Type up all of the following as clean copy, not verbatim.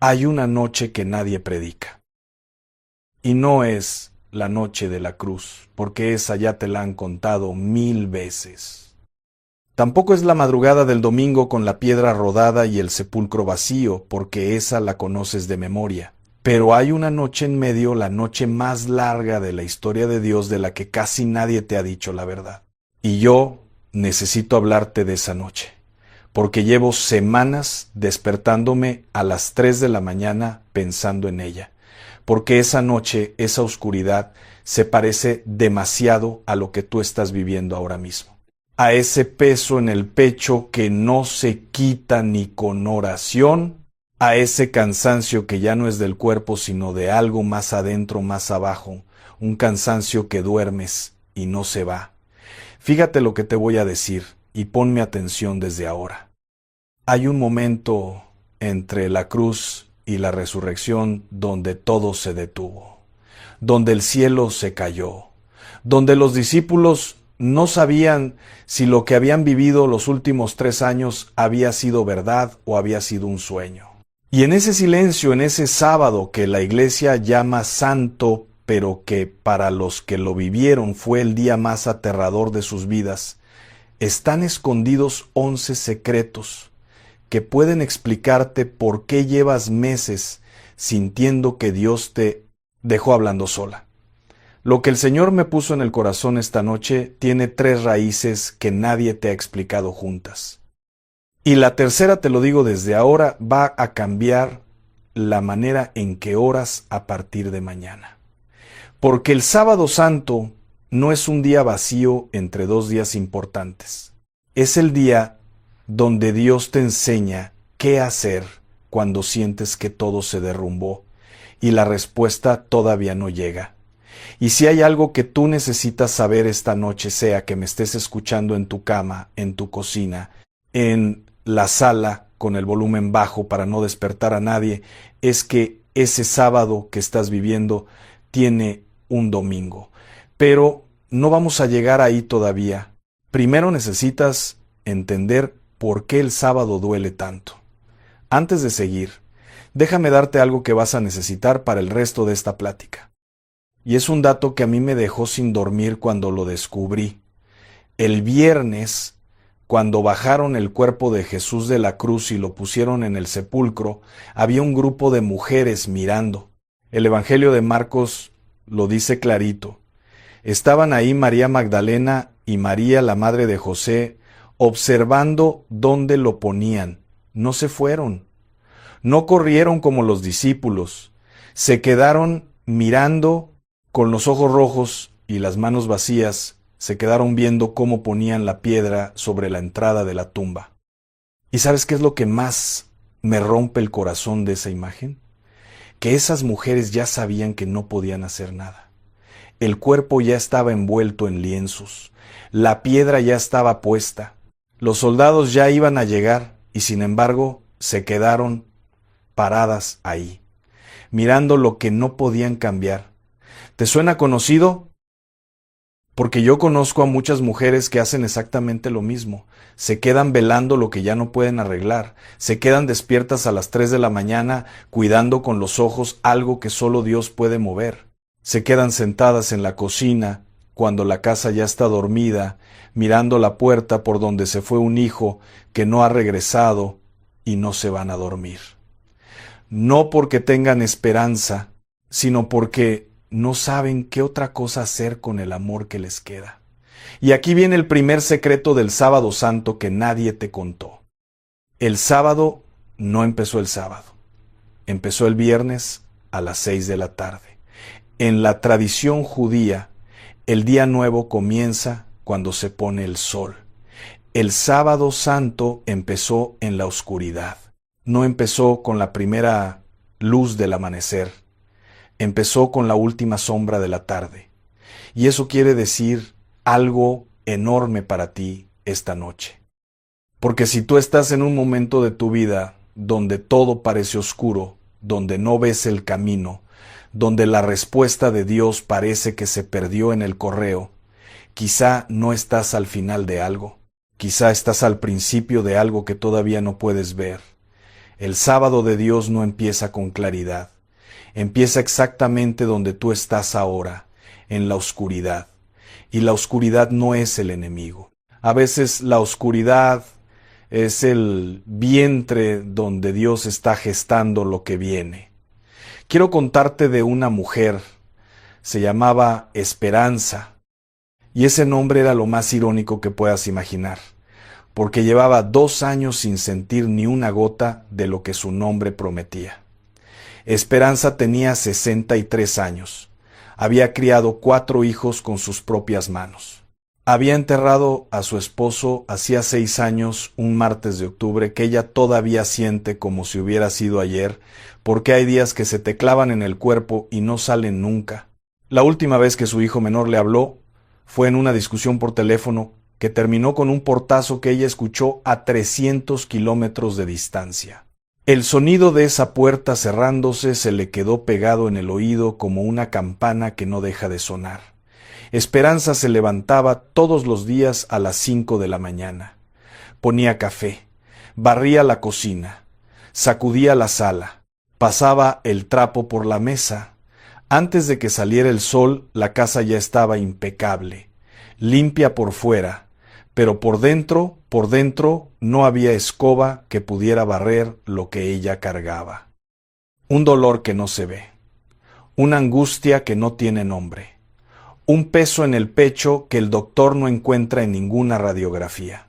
Hay una noche que nadie predica. Y no es la noche de la cruz, porque esa ya te la han contado 1000 veces. Tampoco es la madrugada del domingo con la piedra rodada y el sepulcro vacío, porque esa la conoces de memoria. Pero hay una noche en medio, la noche más larga de la historia de Dios, de la que casi nadie te ha dicho la verdad. Y yo necesito hablarte de esa noche, porque llevo semanas despertándome a las 3 de la mañana pensando en ella, porque esa noche, esa oscuridad, se parece demasiado a lo que tú estás viviendo ahora mismo, a ese peso en el pecho que no se quita ni con oración, a ese cansancio que ya no es del cuerpo sino de algo más adentro, más abajo, un cansancio que duermes y no se va. Fíjate lo que te voy a decir y ponme atención desde ahora. Hay un momento entre la cruz y la resurrección donde todo se detuvo, donde el cielo se cayó, donde los discípulos no sabían si lo que habían vivido los últimos 3 años había sido verdad o había sido un sueño. Y en ese silencio, en ese sábado que la iglesia llama santo, pero que para los que lo vivieron fue el día más aterrador de sus vidas, están escondidos 11 secretos que pueden explicarte por qué llevas meses sintiendo que Dios te dejó hablando sola. Lo que el Señor me puso en el corazón esta noche tiene 3 raíces que nadie te ha explicado juntas. Y la tercera, te lo digo desde ahora, va a cambiar la manera en que oras a partir de mañana. Porque el sábado santo no es un día vacío entre 2 días importantes. Es el día donde Dios te enseña qué hacer cuando sientes que todo se derrumbó y la respuesta todavía no llega. Y si hay algo que tú necesitas saber esta noche, sea que me estés escuchando en tu cama, en tu cocina, en la sala con el volumen bajo para no despertar a nadie, es que ese sábado que estás viviendo tiene un domingo. Pero no vamos a llegar ahí todavía. Primero necesitas entender por qué el sábado duele tanto. Antes de seguir, déjame darte algo que vas a necesitar para el resto de esta plática. Y es un dato que a mí me dejó sin dormir cuando lo descubrí. El viernes, cuando bajaron el cuerpo de Jesús de la cruz y lo pusieron en el sepulcro, había un grupo de mujeres mirando. El Evangelio de Marcos lo dice clarito. Estaban ahí María Magdalena y María, la madre de José, observando dónde lo ponían. No se fueron. No corrieron como los discípulos. Se quedaron mirando con los ojos rojos y las manos vacías. Se quedaron viendo cómo ponían la piedra sobre la entrada de la tumba. ¿Y sabes qué es lo que más me rompe el corazón de esa imagen? Que esas mujeres ya sabían que no podían hacer nada. El cuerpo ya estaba envuelto en lienzos. La piedra ya estaba puesta. Los soldados ya iban a llegar y sin embargo se quedaron paradas ahí, mirando lo que no podían cambiar. ¿Te suena conocido? Porque yo conozco a muchas mujeres que hacen exactamente lo mismo. Se quedan velando lo que ya no pueden arreglar. Se quedan despiertas a las 3 de la mañana cuidando con los ojos algo que solo Dios puede mover. Se quedan sentadas en la cocina cuando la casa ya está dormida, mirando la puerta por donde se fue un hijo que no ha regresado y no se van a dormir. No porque tengan esperanza, sino porque no saben qué otra cosa hacer con el amor que les queda. Y aquí viene el primer secreto del sábado santo que nadie te contó. El sábado no empezó el sábado. Empezó el viernes a las 6 de la tarde. En la tradición judía, el día nuevo comienza cuando se pone el sol. El sábado santo empezó en la oscuridad. No empezó con la primera luz del amanecer. Empezó con la última sombra de la tarde. Y eso quiere decir algo enorme para ti esta noche. Porque si tú estás en un momento de tu vida donde todo parece oscuro, donde no ves el camino, donde la respuesta de Dios parece que se perdió en el correo, quizá no estás al final de algo, quizá estás al principio de algo que todavía no puedes ver. El sábado de Dios no empieza con claridad. Empieza exactamente donde tú estás ahora, en la oscuridad. Y la oscuridad no es el enemigo. A veces la oscuridad es el vientre donde Dios está gestando lo que viene. Quiero contarte de una mujer, se llamaba Esperanza, y ese nombre era lo más irónico que puedas imaginar, porque llevaba 2 años sin sentir ni una gota de lo que su nombre prometía. Esperanza tenía 63 años. Había criado 4 hijos con sus propias manos. Había enterrado a su esposo hacía 6 años, un martes de octubre, que ella todavía siente como si hubiera sido ayer, porque hay días que se te clavan en el cuerpo y no salen nunca. La última vez que su hijo menor le habló fue en una discusión por teléfono que terminó con un portazo que ella escuchó a 300 kilómetros de distancia. El sonido de esa puerta cerrándose se le quedó pegado en el oído como una campana que no deja de sonar. Esperanza se levantaba todos los días a las 5 de la mañana. Ponía café, barría la cocina, sacudía la sala, pasaba el trapo por la mesa. Antes de que saliera el sol, la casa ya estaba impecable, limpia por fuera, pero por dentro no había escoba que pudiera barrer lo que ella cargaba. Un dolor que no se ve, una angustia que no tiene nombre, un peso en el pecho que el doctor no encuentra en ninguna radiografía.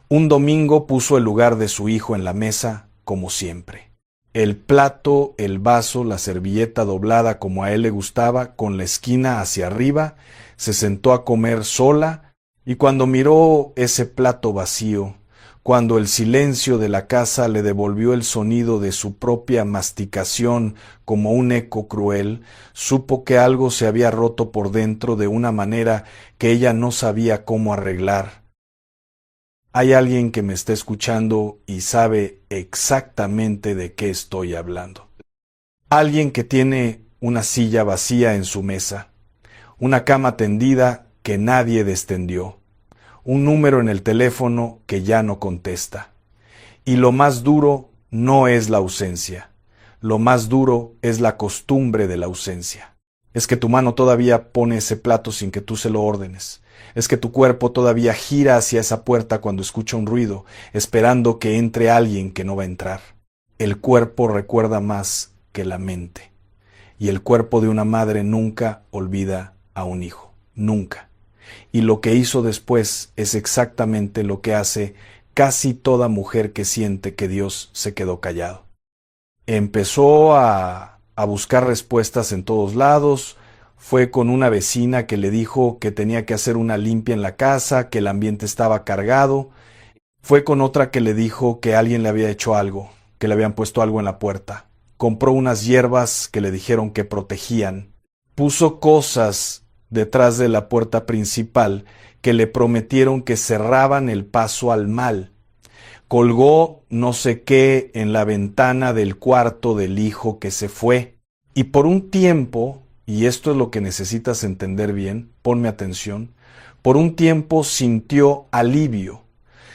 Un domingo puso el lugar de su hijo en la mesa, como siempre. El plato, el vaso, la servilleta doblada como a él le gustaba, con la esquina hacia arriba, se sentó a comer sola, y cuando miró ese plato vacío, cuando el silencio de la casa le devolvió el sonido de su propia masticación como un eco cruel, supo que algo se había roto por dentro de una manera que ella no sabía cómo arreglar. Hay alguien que me está escuchando y sabe exactamente de qué estoy hablando. Alguien que tiene una silla vacía en su mesa, una cama tendida que nadie descendió, un número en el teléfono que ya no contesta. Y lo más duro no es la ausencia, lo más duro es la costumbre de la ausencia. Es que tu mano todavía pone ese plato sin que tú se lo órdenes. Es que tu cuerpo todavía gira hacia esa puerta cuando escucha un ruido, esperando que entre alguien que no va a entrar. El cuerpo recuerda más que la mente. Y el cuerpo de una madre nunca olvida a un hijo. Nunca. Y lo que hizo después es exactamente lo que hace casi toda mujer que siente que Dios se quedó callado. Empezó a buscar respuestas en todos lados. Fue con una vecina que le dijo que tenía que hacer una limpia en la casa, que el ambiente estaba cargado. Fue con otra que le dijo que alguien le había hecho algo, que le habían puesto algo en la puerta. Compró unas hierbas que le dijeron que protegían. Puso cosas detrás de la puerta principal que le prometieron que cerraban el paso al mal. Colgó no sé qué en la ventana del cuarto del hijo que se fue. Y por un tiempo, y esto es lo que necesitas entender bien, ponme atención, por un tiempo sintió alivio,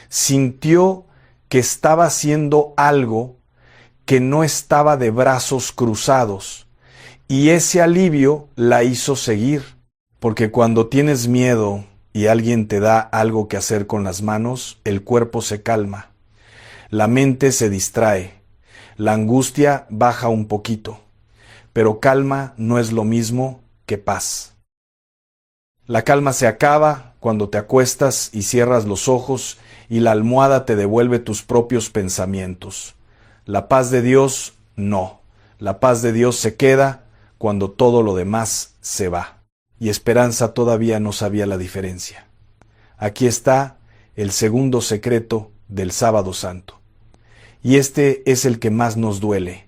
sintió que estaba haciendo algo que no estaba de brazos cruzados, y ese alivio la hizo seguir, porque cuando tienes miedo y alguien te da algo que hacer con las manos, el cuerpo se calma, la mente se distrae, la angustia baja un poquito. Pero calma no es lo mismo que paz. La calma se acaba cuando te acuestas y cierras los ojos y la almohada te devuelve tus propios pensamientos. La paz de Dios, no. La paz de Dios se queda cuando todo lo demás se va. Y Esperanza todavía no sabía la diferencia. Aquí está el segundo secreto del Sábado Santo. Y este es el que más nos duele,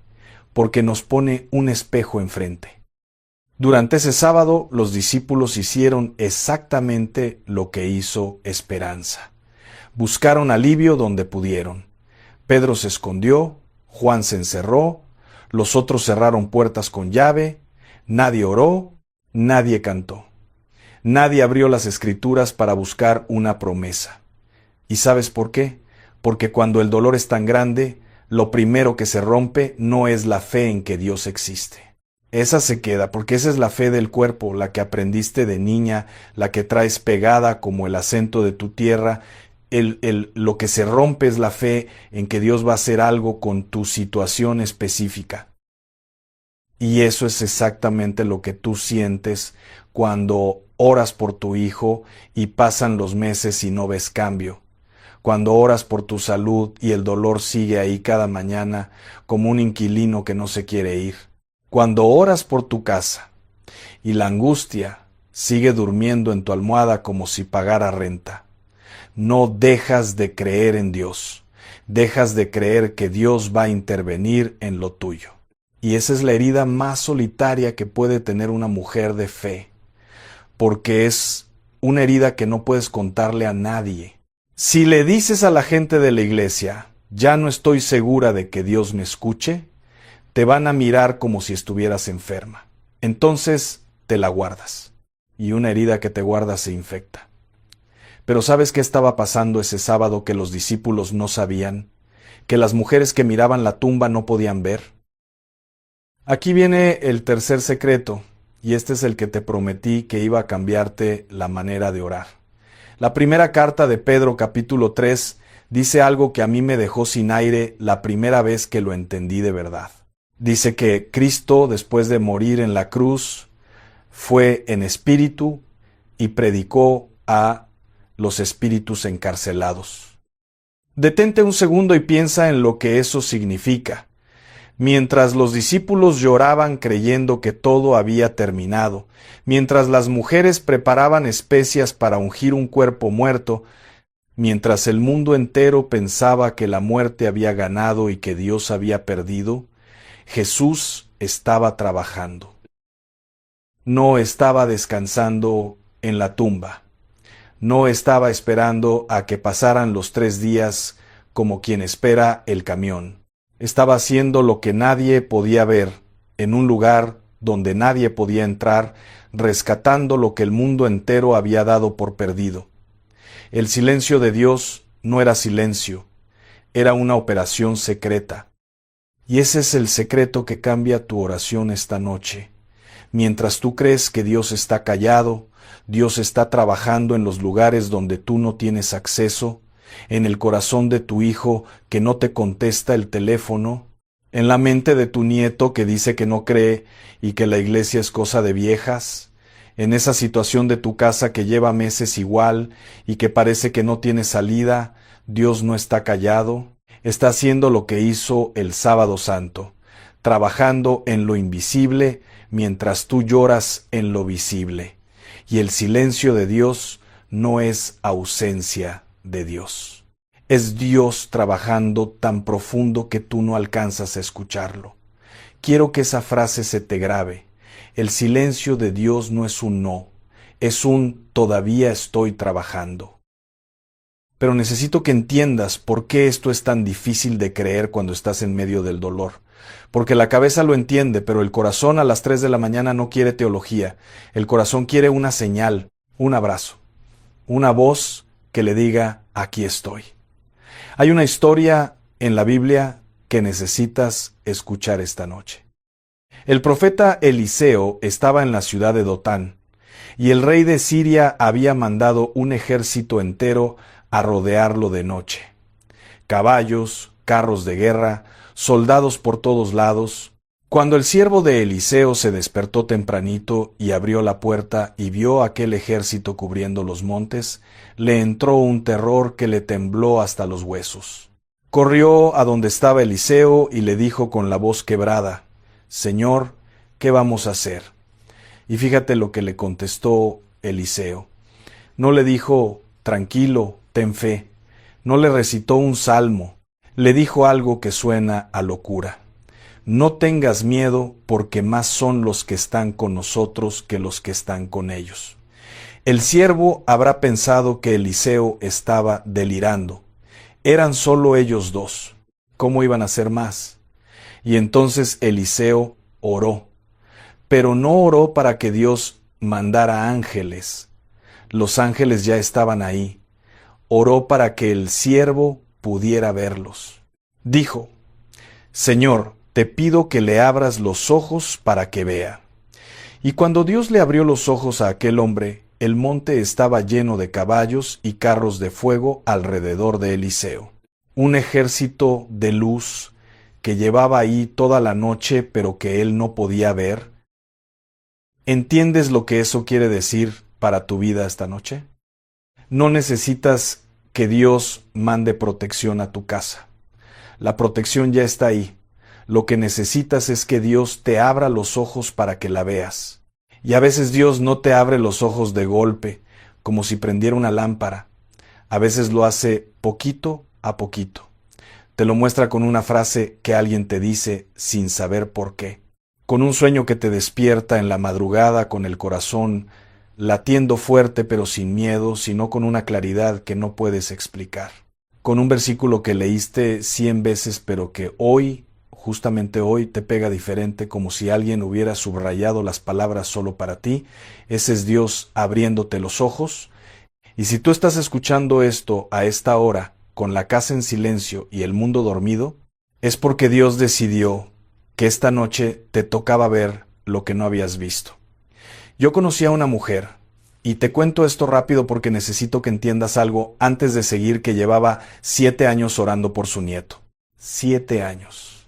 porque nos pone un espejo enfrente. Durante ese sábado, los discípulos hicieron exactamente lo que hizo Esperanza. Buscaron alivio donde pudieron. Pedro se escondió, Juan se encerró, los otros cerraron puertas con llave, nadie oró, nadie cantó. Nadie abrió las Escrituras para buscar una promesa. ¿Y sabes por qué? Porque cuando el dolor es tan grande, lo primero que se rompe no es la fe en que Dios existe. Esa se queda, porque esa es la fe del cuerpo, la que aprendiste de niña, la que traes pegada como el acento de tu tierra. Lo que se rompe es la fe en que Dios va a hacer algo con tu situación específica. Y eso es exactamente lo que tú sientes cuando oras por tu hijo y pasan los meses y no ves cambio. Cuando oras por tu salud y el dolor sigue ahí cada mañana como un inquilino que no se quiere ir. Cuando oras por tu casa y la angustia sigue durmiendo en tu almohada como si pagara renta. No dejas de creer en Dios. Dejas de creer que Dios va a intervenir en lo tuyo. Y esa es la herida más solitaria que puede tener una mujer de fe, porque es una herida que no puedes contarle a nadie. Si le dices a la gente de la iglesia, ya no estoy segura de que Dios me escuche, te van a mirar como si estuvieras enferma. Entonces te la guardas, y una herida que te guardas se infecta. Pero ¿sabes qué estaba pasando ese sábado que los discípulos no sabían? Que las mujeres que miraban la tumba no podían ver. Aquí viene el tercer secreto, y este es el que te prometí que iba a cambiarte la manera de orar. La primera carta de Pedro, capítulo 3, dice algo que a mí me dejó sin aire la primera vez que lo entendí de verdad. Dice que Cristo, después de morir en la cruz, fue en espíritu y predicó a los espíritus encarcelados. Detente un segundo y piensa en lo que eso significa. Mientras los discípulos lloraban creyendo que todo había terminado, mientras las mujeres preparaban especias para ungir un cuerpo muerto, mientras el mundo entero pensaba que la muerte había ganado y que Dios había perdido, Jesús estaba trabajando. No estaba descansando en la tumba. No estaba esperando a que pasaran los 3 días como quien espera el camión. Estaba haciendo lo que nadie podía ver, en un lugar donde nadie podía entrar, rescatando lo que el mundo entero había dado por perdido. El silencio de Dios no era silencio, era una operación secreta. Y ese es el secreto que cambia tu oración esta noche. Mientras tú crees que Dios está callado, Dios está trabajando en los lugares donde tú no tienes acceso, en el corazón de tu hijo que no te contesta el teléfono, en la mente de tu nieto que dice que no cree y que la iglesia es cosa de viejas, en esa situación de tu casa que lleva meses igual y que parece que no tiene salida, Dios no está callado, está haciendo lo que hizo el Sábado Santo, trabajando en lo invisible mientras tú lloras en lo visible. Y el silencio de Dios no es ausencia de Dios. Es Dios trabajando tan profundo que tú no alcanzas a escucharlo. Quiero que esa frase se te grabe. El silencio de Dios no es un no, es un todavía estoy trabajando. Pero necesito que entiendas por qué esto es tan difícil de creer cuando estás en medio del dolor. Porque la cabeza lo entiende, pero el corazón a las 3 de la mañana no quiere teología. El corazón quiere una señal, un abrazo, una voz que le diga, aquí estoy. Hay una historia en la Biblia que necesitas escuchar esta noche. El profeta Eliseo estaba en la ciudad de Dotán, y el rey de Siria había mandado un ejército entero a rodearlo de noche. Caballos, carros de guerra, soldados por todos lados. Cuando el siervo de Eliseo se despertó tempranito y abrió la puerta y vio aquel ejército cubriendo los montes, le entró un terror que le tembló hasta los huesos. Corrió a donde estaba Eliseo y le dijo con la voz quebrada, «Señor, ¿qué vamos a hacer?» Y fíjate lo que le contestó Eliseo. No le dijo, «Tranquilo, ten fe». No le recitó un salmo. Le dijo algo que suena a locura. No tengas miedo, porque más son los que están con nosotros que los que están con ellos. El siervo habrá pensado que Eliseo estaba delirando. Eran solo ellos dos. ¿Cómo iban a ser más? Y entonces Eliseo oró. Pero no oró para que Dios mandara ángeles. Los ángeles ya estaban ahí. Oró para que el siervo pudiera verlos. Dijo, Señor, te pido que le abras los ojos para que vea. Y cuando Dios le abrió los ojos a aquel hombre, el monte estaba lleno de caballos y carros de fuego alrededor de Eliseo. Un ejército de luz que llevaba ahí toda la noche, pero que él no podía ver. ¿Entiendes lo que eso quiere decir para tu vida esta noche? No necesitas que Dios mande protección a tu casa. La protección ya está ahí. Lo que necesitas es que Dios te abra los ojos para que la veas. Y a veces Dios no te abre los ojos de golpe, como si prendiera una lámpara. A veces lo hace poquito a poquito. Te lo muestra con una frase que alguien te dice sin saber por qué. Con un sueño que te despierta en la madrugada con el corazón latiendo fuerte pero sin miedo, sino con una claridad que no puedes explicar. Con un versículo que leíste 100 veces pero que hoy, justamente hoy, te pega diferente, como si alguien hubiera subrayado las palabras solo para ti. Ese es Dios abriéndote los ojos. Y si tú estás escuchando esto a esta hora, con la casa en silencio y el mundo dormido, es porque Dios decidió que esta noche te tocaba ver lo que no habías visto. Yo conocí a una mujer, y te cuento esto rápido porque necesito que entiendas algo antes de seguir, que llevaba 7 años orando por su nieto. 7 años.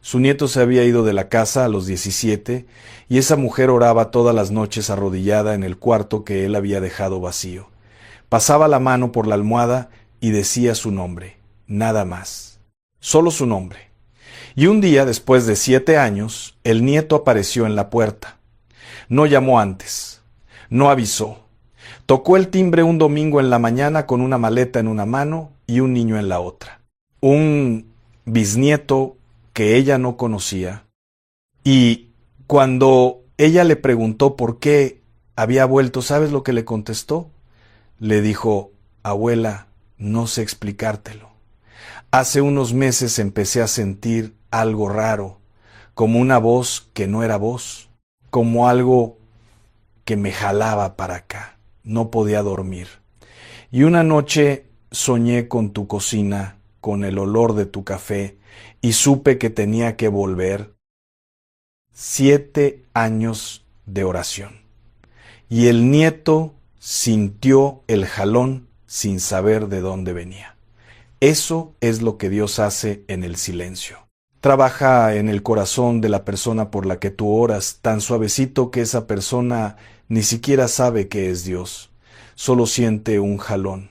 Su nieto se había ido de la casa a los 17, y esa mujer oraba todas las noches arrodillada en el cuarto que él había dejado vacío. Pasaba la mano por la almohada y decía su nombre, nada más. Solo su nombre. Y un día, después de 7 años, el nieto apareció en la puerta. No llamó antes, no avisó. Tocó el timbre un domingo en la mañana con una maleta en una mano y un niño en la otra. Un bisnieto que ella no conocía. Y cuando ella le preguntó por qué había vuelto, ¿sabes lo que le contestó? Le dijo, abuela, no sé explicártelo. Hace unos meses empecé a sentir algo raro, como una voz que no era voz, como algo que me jalaba para acá. No podía dormir. Y una noche soñé con tu cocina, con el olor de tu café, y supe que tenía que volver. 7 años de oración. Y el nieto sintió el jalón sin saber de dónde venía. Eso es lo que Dios hace en el silencio. Trabaja en el corazón de la persona por la que tú oras, tan suavecito que esa persona ni siquiera sabe que es Dios. Solo siente un jalón.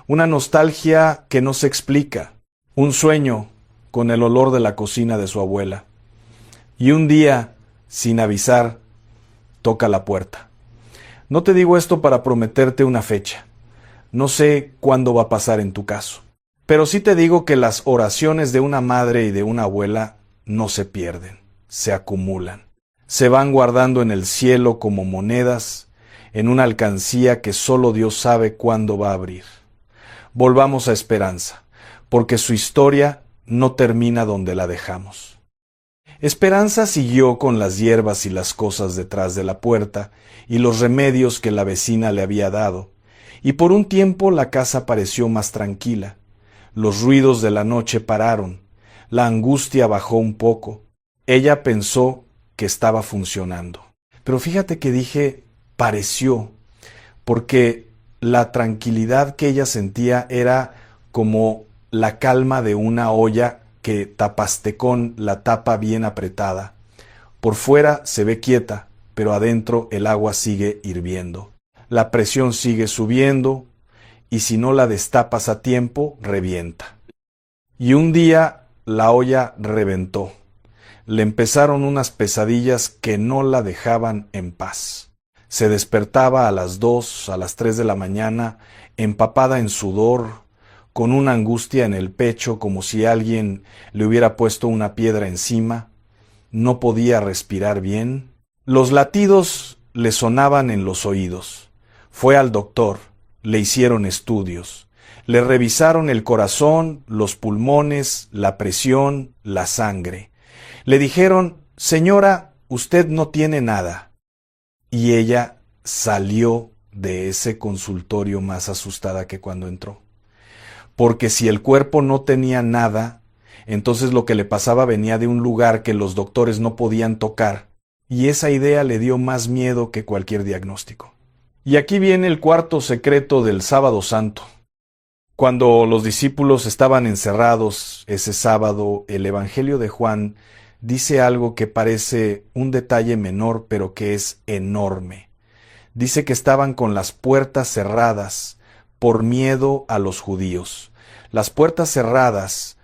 Una nostalgia que no se explica. Un sueño con el olor de la cocina de su abuela. Y un día, sin avisar, toca la puerta. No te digo esto para prometerte una fecha. No sé cuándo va a pasar en tu caso. Pero sí te digo que las oraciones de una madre y de una abuela no se pierden, se acumulan. Se van guardando en el cielo como monedas, en una alcancía que solo Dios sabe cuándo va a abrir. Volvamos a Esperanza, porque su historia no termina donde la dejamos. Esperanza siguió con las hierbas y las cosas detrás de la puerta y los remedios que la vecina le había dado, y por un tiempo la casa pareció más tranquila. Los ruidos de la noche pararon, la angustia bajó un poco. Ella pensó que estaba funcionando. Pero fíjate que dije pareció, porque la tranquilidad que ella sentía era como la calma de una olla que tapaste con la tapa bien apretada. Por fuera se ve quieta, pero adentro el agua sigue hirviendo. La presión sigue subiendo, y si no la destapas a tiempo, revienta. Y un día la olla reventó. Le empezaron unas pesadillas que no la dejaban en paz. Se despertaba a las 2, a las 3 de la mañana, empapada en sudor, con una angustia en el pecho como si alguien le hubiera puesto una piedra encima. No podía respirar bien. Los latidos le sonaban en los oídos. Fue al doctor. Le hicieron estudios, le revisaron el corazón, los pulmones, la presión, la sangre. Le dijeron, señora, usted no tiene nada. Y ella salió de ese consultorio más asustada que cuando entró. Porque si el cuerpo no tenía nada, Entonces lo que le pasaba venía de un lugar que los doctores no podían tocar, y esa idea le dio más miedo que cualquier diagnóstico. Y aquí viene el cuarto secreto del Sábado Santo. Cuando los discípulos estaban encerrados ese sábado, el Evangelio de Juan dice algo que parece un detalle menor, pero que es enorme. Dice que estaban con las puertas cerradas por miedo a los judíos. Las puertas cerradas,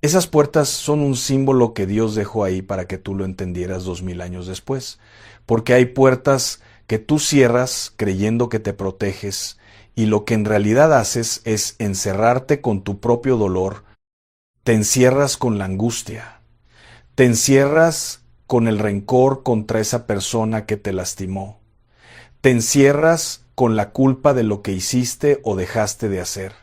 esas puertas son un símbolo que Dios dejó ahí para que tú lo entendieras 2000 años después. Porque hay puertas que tú cierras creyendo que te proteges, y lo que en realidad haces es encerrarte con tu propio dolor. Te encierras con la angustia. Te encierras con el rencor contra esa persona que te lastimó. Te encierras con la culpa de lo que hiciste o dejaste de hacer.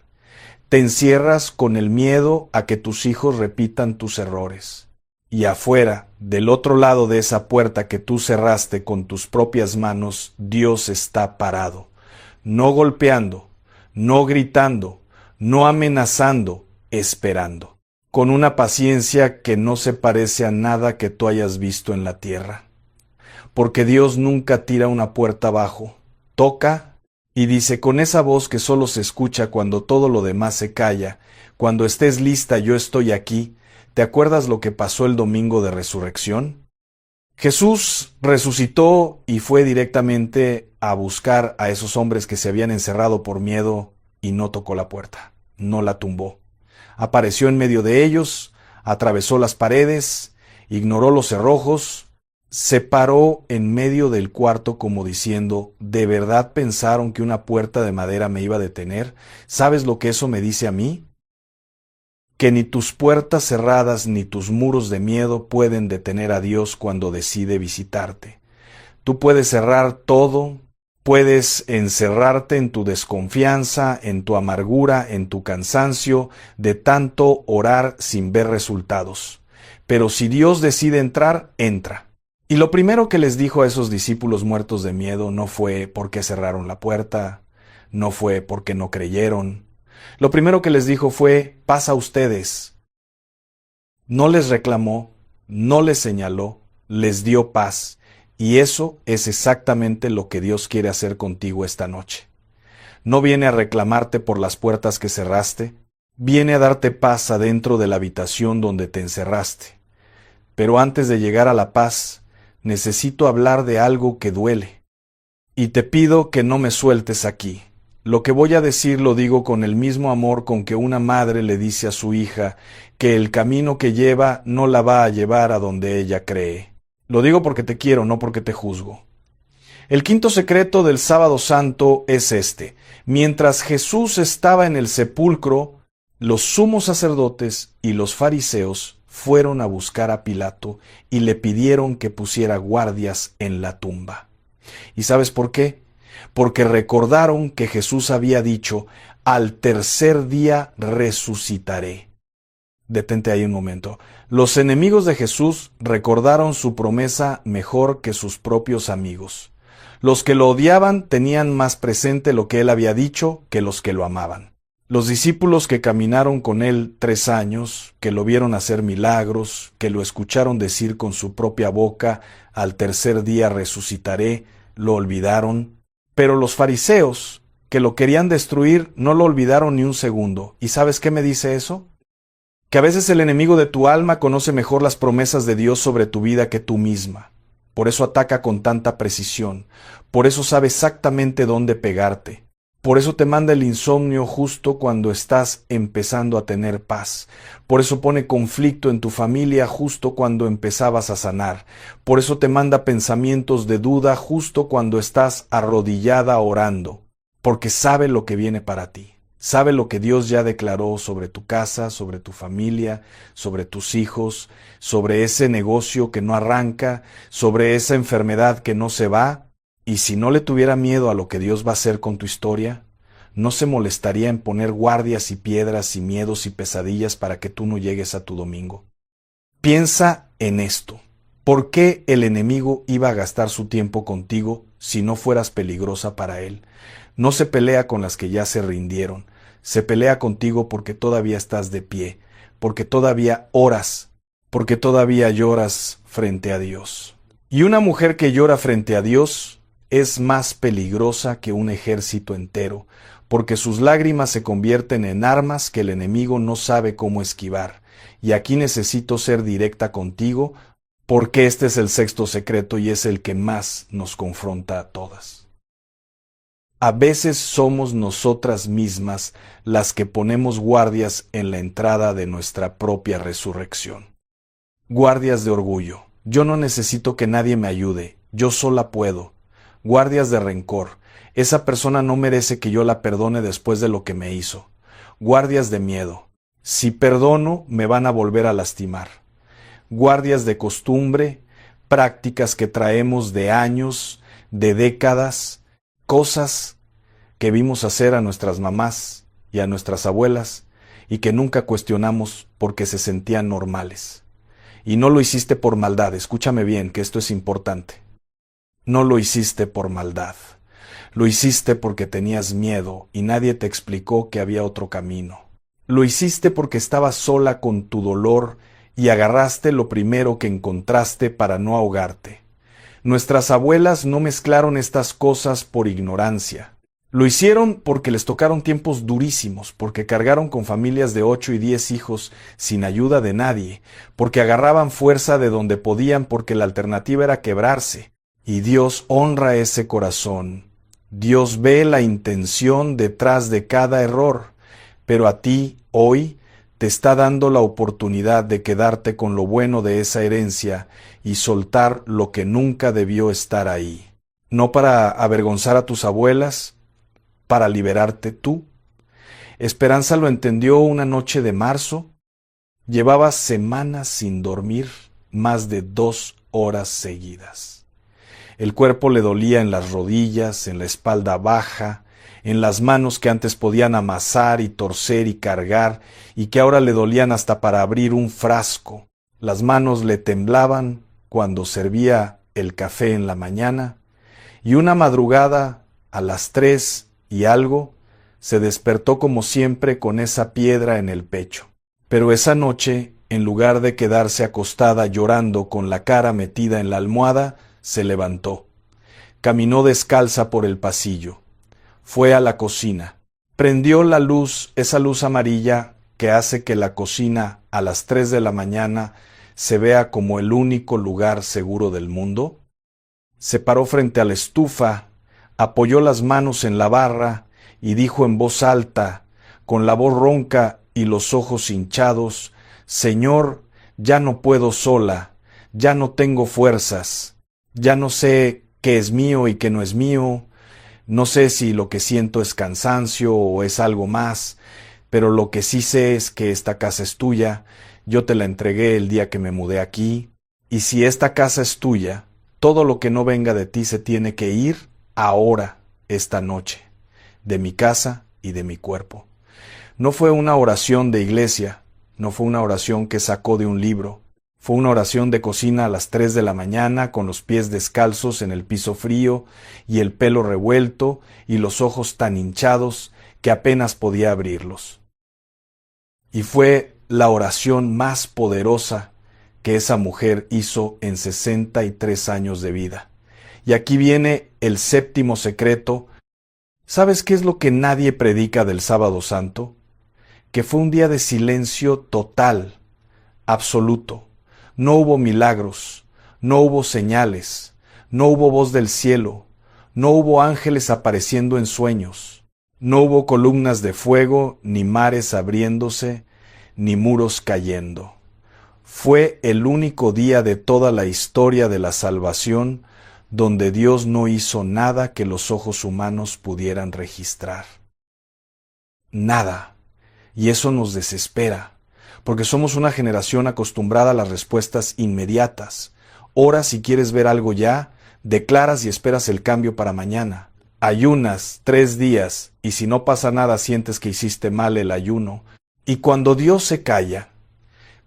Te encierras con el miedo a que tus hijos repitan tus errores. Y afuera, del otro lado de esa puerta que tú cerraste con tus propias manos, Dios está parado. No golpeando, no gritando, no amenazando, esperando, con una paciencia que no se parece a nada que tú hayas visto en la tierra. Porque Dios nunca tira una puerta abajo, toca y dice con esa voz que solo se escucha cuando todo lo demás se calla: cuando estés lista, yo estoy aquí. ¿Te acuerdas lo que pasó el domingo de resurrección? Jesús resucitó y fue directamente a buscar a esos hombres que se habían encerrado por miedo, y no tocó la puerta, no la tumbó. Apareció en medio de ellos, atravesó las paredes, ignoró los cerrojos, se paró en medio del cuarto como diciendo: ¿de verdad pensaron que una puerta de madera me iba a detener? ¿Sabes lo que eso me dice a mí? Que ni tus puertas cerradas ni tus muros de miedo pueden detener a Dios cuando decide visitarte. Tú puedes cerrar todo, puedes encerrarte en tu desconfianza, en tu amargura, en tu cansancio de tanto orar sin ver resultados. Pero si Dios decide entrar, entra. Y lo primero que les dijo a esos discípulos muertos de miedo no fue por qué cerraron la puerta, no fue porque no creyeron. Lo primero que les dijo fue: paz a ustedes. No les reclamó, no les señaló, les dio paz. Y eso es exactamente lo que Dios quiere hacer contigo esta noche. No viene a reclamarte por las puertas que cerraste, viene a darte paz adentro de la habitación donde te encerraste. Pero antes de llegar a la paz, necesito hablar de algo que duele. Y te pido que no me sueltes aquí. Lo que voy a decir lo digo con el mismo amor con que una madre le dice a su hija que el camino que lleva no la va a llevar a donde ella cree. Lo digo porque te quiero, no porque te juzgo. El quinto secreto del Sábado Santo es este: mientras Jesús estaba en el sepulcro, los sumos sacerdotes y los fariseos fueron a buscar a Pilato y le pidieron que pusiera guardias en la tumba. ¿Y sabes por qué? Porque recordaron que Jesús había dicho: al tercer día resucitaré. Detente ahí un momento. Los enemigos de Jesús recordaron su promesa mejor que sus propios amigos. Los que lo odiaban tenían más presente lo que él había dicho que los que lo amaban. Los discípulos que caminaron con él 3 años, que lo vieron hacer milagros, que lo escucharon decir con su propia boca: al tercer día resucitaré, lo olvidaron. Pero los fariseos, que lo querían destruir, no lo olvidaron ni un segundo. ¿Y sabes qué me dice eso? Que a veces el enemigo de tu alma conoce mejor las promesas de Dios sobre tu vida que tú misma. Por eso ataca con tanta precisión. Por eso sabe exactamente dónde pegarte. Por eso te manda el insomnio justo cuando estás empezando a tener paz. Por eso pone conflicto en tu familia justo cuando empezabas a sanar. Por eso te manda pensamientos de duda justo cuando estás arrodillada orando. Porque sabe lo que viene para ti. Sabe lo que Dios ya declaró sobre tu casa, sobre tu familia, sobre tus hijos, sobre ese negocio que no arranca, sobre esa enfermedad que no se va. Y si no le tuviera miedo a lo que Dios va a hacer con tu historia, no se molestaría en poner guardias y piedras y miedos y pesadillas para que tú no llegues a tu domingo. Piensa en esto. ¿Por qué el enemigo iba a gastar su tiempo contigo si no fueras peligrosa para él? No se pelea con las que ya se rindieron. Se pelea contigo porque todavía estás de pie, porque todavía oras, porque todavía lloras frente a Dios. Y una mujer que llora frente a Dios es más peligrosa que un ejército entero, porque sus lágrimas se convierten en armas que el enemigo no sabe cómo esquivar. Y aquí necesito ser directa contigo, porque este es el sexto secreto y es el que más nos confronta a todas. A veces somos nosotras mismas las que ponemos guardias en la entrada de nuestra propia resurrección. Guardias de orgullo. Yo no necesito que nadie me ayude, yo sola puedo. Guardias de rencor. Esa persona no merece que yo la perdone después de lo que me hizo. Guardias de miedo. Si perdono, me van a volver a lastimar. Guardias de costumbre, prácticas que traemos de años, de décadas, cosas que vimos hacer a nuestras mamás y a nuestras abuelas y que nunca cuestionamos porque se sentían normales. Y no lo hiciste por maldad, escúchame bien, que esto es importante. No lo hiciste por maldad. Lo hiciste porque tenías miedo y nadie te explicó que había otro camino. Lo hiciste porque estabas sola con tu dolor y agarraste lo primero que encontraste para no ahogarte. Nuestras abuelas no mezclaron estas cosas por ignorancia. Lo hicieron porque les tocaron tiempos durísimos, porque cargaron con familias de 8 y 10 hijos sin ayuda de nadie, porque agarraban fuerza de donde podían porque la alternativa era quebrarse. Y Dios honra ese corazón. Dios ve la intención detrás de cada error, pero a ti, hoy, te está dando la oportunidad de quedarte con lo bueno de esa herencia y soltar lo que nunca debió estar ahí. No para avergonzar a tus abuelas, para liberarte tú. Esperanza lo entendió una noche de marzo. Llevaba semanas sin dormir, más de 2 horas seguidas. El cuerpo le dolía en las rodillas, en la espalda baja, en las manos que antes podían amasar y torcer y cargar, y que ahora le dolían hasta para abrir un frasco. Las manos le temblaban cuando servía el café en la mañana, y una madrugada, a las 3 y algo, se despertó como siempre con esa piedra en el pecho. Pero esa noche, en lugar de quedarse acostada llorando con la cara metida en la almohada, se levantó. Caminó descalza por el pasillo. Fue a la cocina. Prendió la luz, esa luz amarilla que hace que la cocina a las 3 de la mañana se vea como el único lugar seguro del mundo. Se paró frente a la estufa, apoyó las manos en la barra y dijo en voz alta, con la voz ronca y los ojos hinchados: Señor, ya no puedo sola, ya no tengo fuerzas, ya no sé qué es mío y qué no es mío, no sé si lo que siento es cansancio o es algo más, pero lo que sí sé es que esta casa es tuya, yo te la entregué el día que me mudé aquí, y si esta casa es tuya, todo lo que no venga de ti se tiene que ir ahora, esta noche, de mi casa y de mi cuerpo. No fue una oración de iglesia, no fue una oración que sacó de un libro, fue una oración de cocina a las 3 de la mañana con los pies descalzos en el piso frío y el pelo revuelto y los ojos tan hinchados que apenas podía abrirlos. Y fue la oración más poderosa que esa mujer hizo en 63 años de vida. Y aquí viene el séptimo secreto. ¿Sabes qué es lo que nadie predica del Sábado Santo? Que fue un día de silencio total, absoluto. No hubo milagros, no hubo señales, no hubo voz del cielo, no hubo ángeles apareciendo en sueños, no hubo columnas de fuego, ni mares abriéndose, ni muros cayendo. Fue el único día de toda la historia de la salvación donde Dios no hizo nada que los ojos humanos pudieran registrar. Nada. Y eso nos desespera, porque somos una generación acostumbrada a las respuestas inmediatas. Oras si quieres ver algo ya, declaras y esperas el cambio para mañana. Ayunas 3 días y si no pasa nada sientes que hiciste mal el ayuno. Y cuando Dios se calla,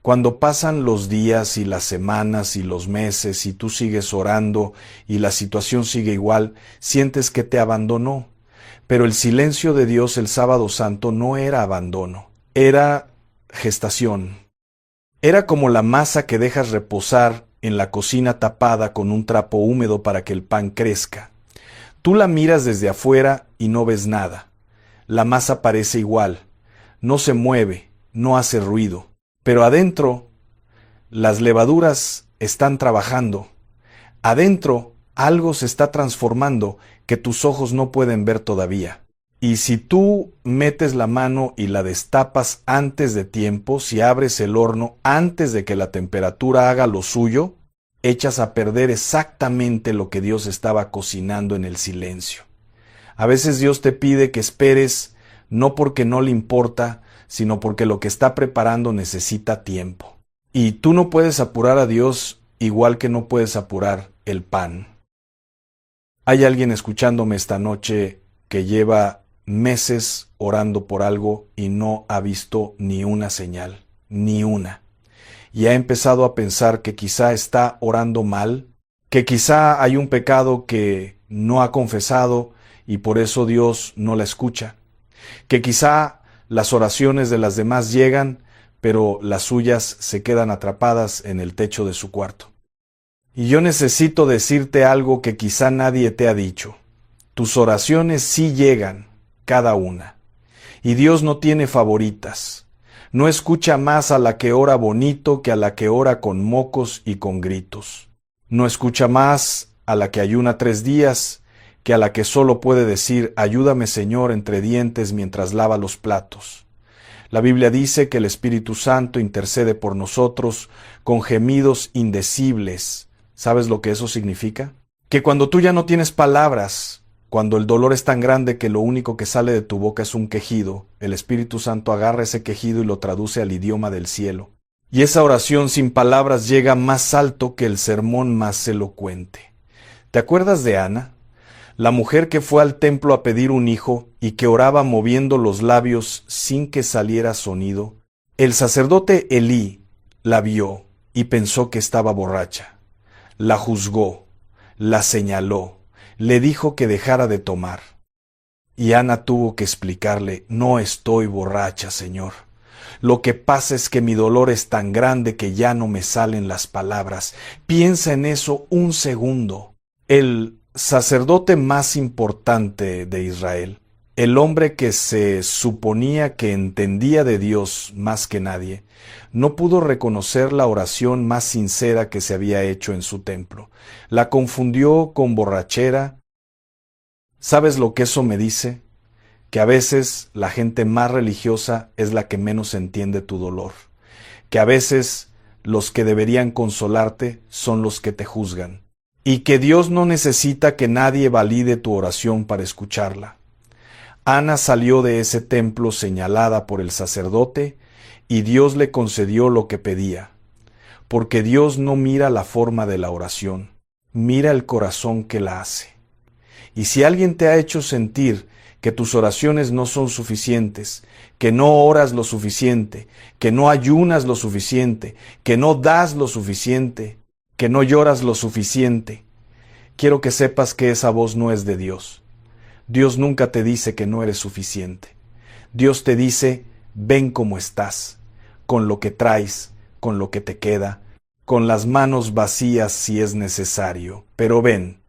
cuando pasan los días y las semanas y los meses y tú sigues orando y la situación sigue igual, sientes que te abandonó. Pero el silencio de Dios el Sábado Santo no era abandono, era gestación. Era como la masa que dejas reposar en la cocina tapada con un trapo húmedo para que el pan crezca. Tú la miras desde afuera y no ves nada. La masa parece igual, no se mueve, no hace ruido, pero adentro las levaduras están trabajando. Adentro algo se está transformando que tus ojos no pueden ver todavía. Y si tú metes la mano y la destapas antes de tiempo, si abres el horno antes de que la temperatura haga lo suyo, echas a perder exactamente lo que Dios estaba cocinando en el silencio. A veces Dios te pide que esperes no porque no le importa, sino porque lo que está preparando necesita tiempo. Y tú no puedes apurar a Dios igual que no puedes apurar el pan. Hay alguien escuchándome esta noche que lleva meses orando por algo y no ha visto ni una señal, ni una. Y ha empezado a pensar que quizá está orando mal, que quizá hay un pecado que no ha confesado y por eso Dios no la escucha, que quizá las oraciones de las demás llegan, pero las suyas se quedan atrapadas en el techo de su cuarto. Y yo necesito decirte algo que quizá nadie te ha dicho. Tus oraciones sí llegan, cada una. Y Dios no tiene favoritas. No escucha más a la que ora bonito que a la que ora con mocos y con gritos. No escucha más a la que ayuna 3 días que a la que solo puede decir, ayúdame Señor entre dientes mientras lava los platos. La Biblia dice que el Espíritu Santo intercede por nosotros con gemidos indecibles. ¿Sabes lo que eso significa? Que cuando tú ya no tienes palabras, cuando el dolor es tan grande que lo único que sale de tu boca es un quejido, el Espíritu Santo agarra ese quejido y lo traduce al idioma del cielo. Y esa oración sin palabras llega más alto que el sermón más elocuente. ¿Te acuerdas de Ana? La mujer que fue al templo a pedir un hijo y que oraba moviendo los labios sin que saliera sonido. El sacerdote Elí la vio y pensó que estaba borracha. La juzgó, la señaló, le dijo que dejara de tomar. Y Ana tuvo que explicarle, no estoy borracha, Señor. Lo que pasa es que mi dolor es tan grande que ya no me salen las palabras. Piensa en eso un segundo. El sacerdote más importante de Israel, el hombre que se suponía que entendía de Dios más que nadie, no pudo reconocer la oración más sincera que se había hecho en su templo. La confundió con borrachera. ¿Sabes lo que eso me dice? Que a veces la gente más religiosa es la que menos entiende tu dolor. Que a veces los que deberían consolarte son los que te juzgan. Y que Dios no necesita que nadie valide tu oración para escucharla. Ana salió de ese templo señalada por el sacerdote y Dios le concedió lo que pedía. Porque Dios no mira la forma de la oración, mira el corazón que la hace. Y si alguien te ha hecho sentir que tus oraciones no son suficientes, que no oras lo suficiente, que no ayunas lo suficiente, que no das lo suficiente, que no lloras lo suficiente, quiero que sepas que esa voz no es de Dios. Dios nunca te dice que no eres suficiente. Dios te dice, ven como estás, con lo que traes, con lo que te queda, con las manos vacías si es necesario, pero ven.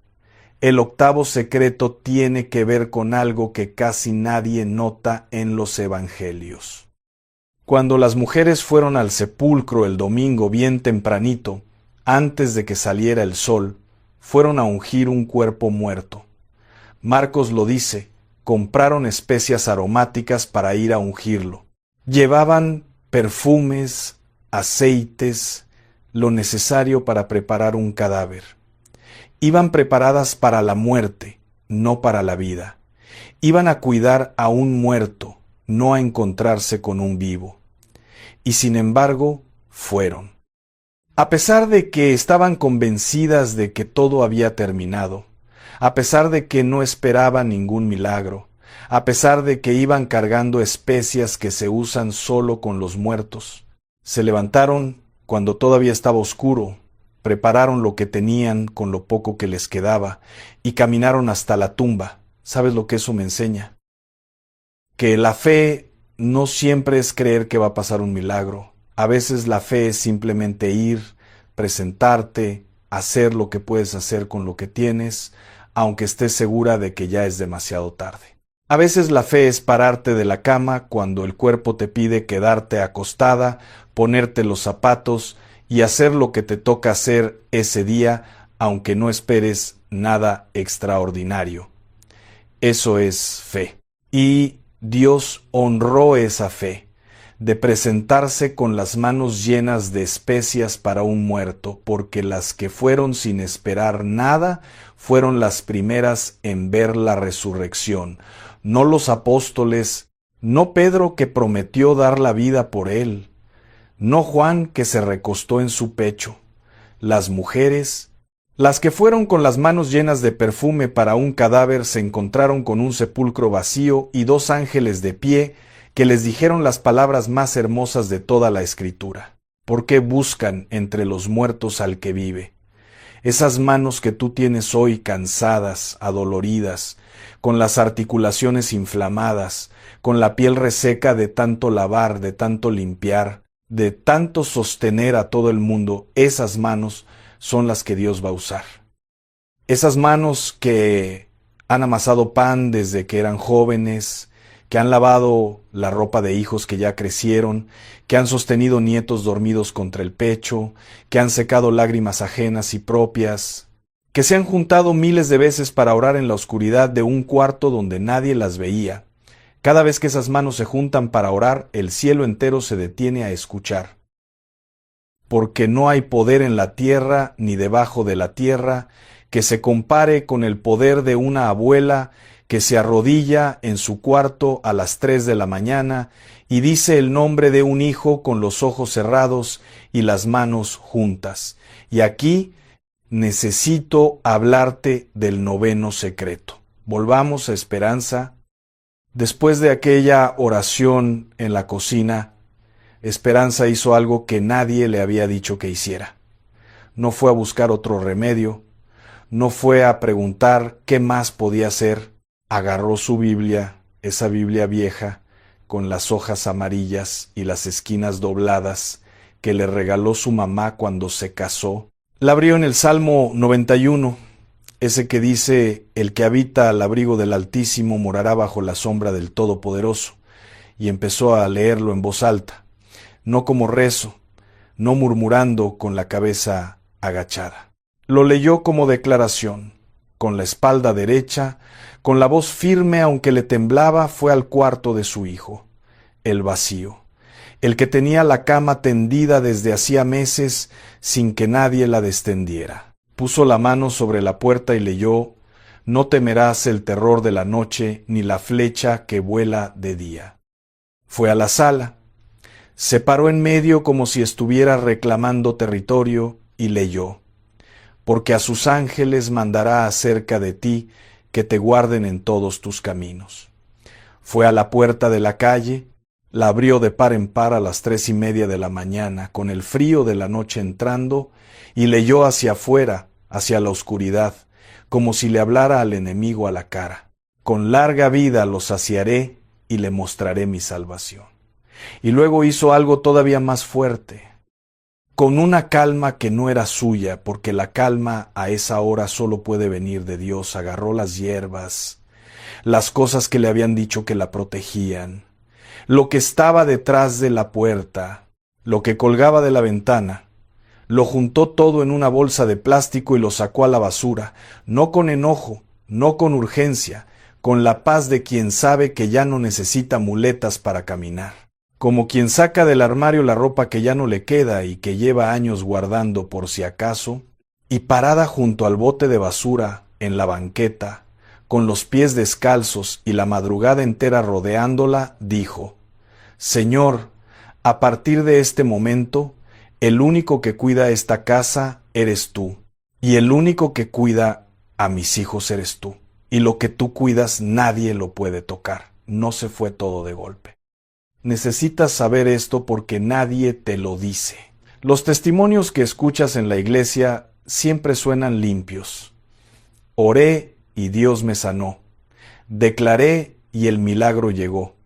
El 8º secreto tiene que ver con algo que casi nadie nota en los evangelios. Cuando las mujeres fueron al sepulcro el domingo bien tempranito, antes de que saliera el sol, fueron a ungir un cuerpo muerto. Marcos lo dice, compraron especias aromáticas para ir a ungirlo. Llevaban perfumes, aceites, lo necesario para preparar un cadáver. Iban preparadas para la muerte, no para la vida. Iban a cuidar a un muerto, no a encontrarse con un vivo. Y sin embargo, fueron. A pesar de que estaban convencidas de que todo había terminado, a pesar de que no esperaban ningún milagro, a pesar de que iban cargando especias que se usan solo con los muertos, se levantaron cuando todavía estaba oscuro, prepararon lo que tenían con lo poco que les quedaba y caminaron hasta la tumba. ¿Sabes lo que eso me enseña? Que la fe no siempre es creer que va a pasar un milagro. A veces la fe es simplemente ir, presentarte, hacer lo que puedes hacer con lo que tienes, aunque estés segura de que ya es demasiado tarde. A veces la fe es pararte de la cama cuando el cuerpo te pide quedarte acostada, ponerte los zapatos y hacer lo que te toca hacer ese día, aunque no esperes nada extraordinario. Eso es fe. Y Dios honró esa fe de presentarse con las manos llenas de especias para un muerto, porque las que fueron sin esperar nada fueron las primeras en ver la resurrección, no los apóstoles, no Pedro que prometió dar la vida por él, no Juan que se recostó en su pecho, las mujeres, las que fueron con las manos llenas de perfume para un cadáver se encontraron con un sepulcro vacío y 2 ángeles de pie que les dijeron las palabras más hermosas de toda la Escritura. ¿Por qué buscan entre los muertos al que vive? Esas manos que tú tienes hoy cansadas, adoloridas, con las articulaciones inflamadas, con la piel reseca de tanto lavar, de tanto limpiar, de tanto sostener a todo el mundo, esas manos son las que Dios va a usar. Esas manos que han amasado pan desde que eran jóvenes, que han lavado la ropa de hijos que ya crecieron, que han sostenido nietos dormidos contra el pecho, que han secado lágrimas ajenas y propias, que se han juntado miles de veces para orar en la oscuridad de un cuarto donde nadie las veía. Cada vez que esas manos se juntan para orar, el cielo entero se detiene a escuchar. Porque no hay poder en la tierra ni debajo de la tierra que se compare con el poder de una abuela que se arrodilla en su cuarto a las 3 de la mañana y dice el nombre de un hijo con los ojos cerrados y las manos juntas. Y aquí necesito hablarte del 9º secreto. Volvamos a Esperanza. Después de aquella oración en la cocina, Esperanza hizo algo que nadie le había dicho que hiciera. No fue a buscar otro remedio, no fue a preguntar qué más podía hacer. Agarró su Biblia, esa Biblia vieja, con las hojas amarillas y las esquinas dobladas, que le regaló su mamá cuando se casó. La abrió en el Salmo 91, ese que dice, el que habita al abrigo del Altísimo morará bajo la sombra del Todopoderoso, y empezó a leerlo en voz alta, no como rezo, no murmurando con la cabeza agachada. Lo leyó como declaración, con la espalda derecha, con la voz firme aunque le temblaba, fue al cuarto de su hijo, el vacío, el que tenía la cama tendida desde hacía meses sin que nadie la destendiera. Puso la mano sobre la puerta y leyó, no temerás el terror de la noche ni la flecha que vuela de día. Fue a la sala, se paró en medio como si estuviera reclamando territorio y leyó, porque a sus ángeles mandará acerca de ti que te guarden en todos tus caminos. Fue a la puerta de la calle, la abrió de par en par a las 3:30 de la mañana, con el frío de la noche entrando, y leyó hacia afuera, hacia la oscuridad, como si le hablara al enemigo a la cara. Con larga vida lo saciaré y le mostraré mi salvación. Y luego hizo algo todavía más fuerte. Con una calma que no era suya, porque la calma a esa hora solo puede venir de Dios, agarró las hierbas, las cosas que le habían dicho que la protegían, lo que estaba detrás de la puerta, lo que colgaba de la ventana, lo juntó todo en una bolsa de plástico y lo sacó a la basura, no con enojo, no con urgencia, con la paz de quien sabe que ya no necesita muletas para caminar. Como quien saca del armario la ropa que ya no le queda y que lleva años guardando por si acaso, y parada junto al bote de basura, en la banqueta, con los pies descalzos y la madrugada entera rodeándola, dijo, Señor, a partir de este momento, el único que cuida esta casa eres tú, y el único que cuida a mis hijos eres tú, y lo que tú cuidas nadie lo puede tocar. No se fue todo de golpe. Necesitas saber esto porque nadie te lo dice. Los testimonios que escuchas en la iglesia siempre suenan limpios. Oré y Dios me sanó. Declaré y el milagro llegó.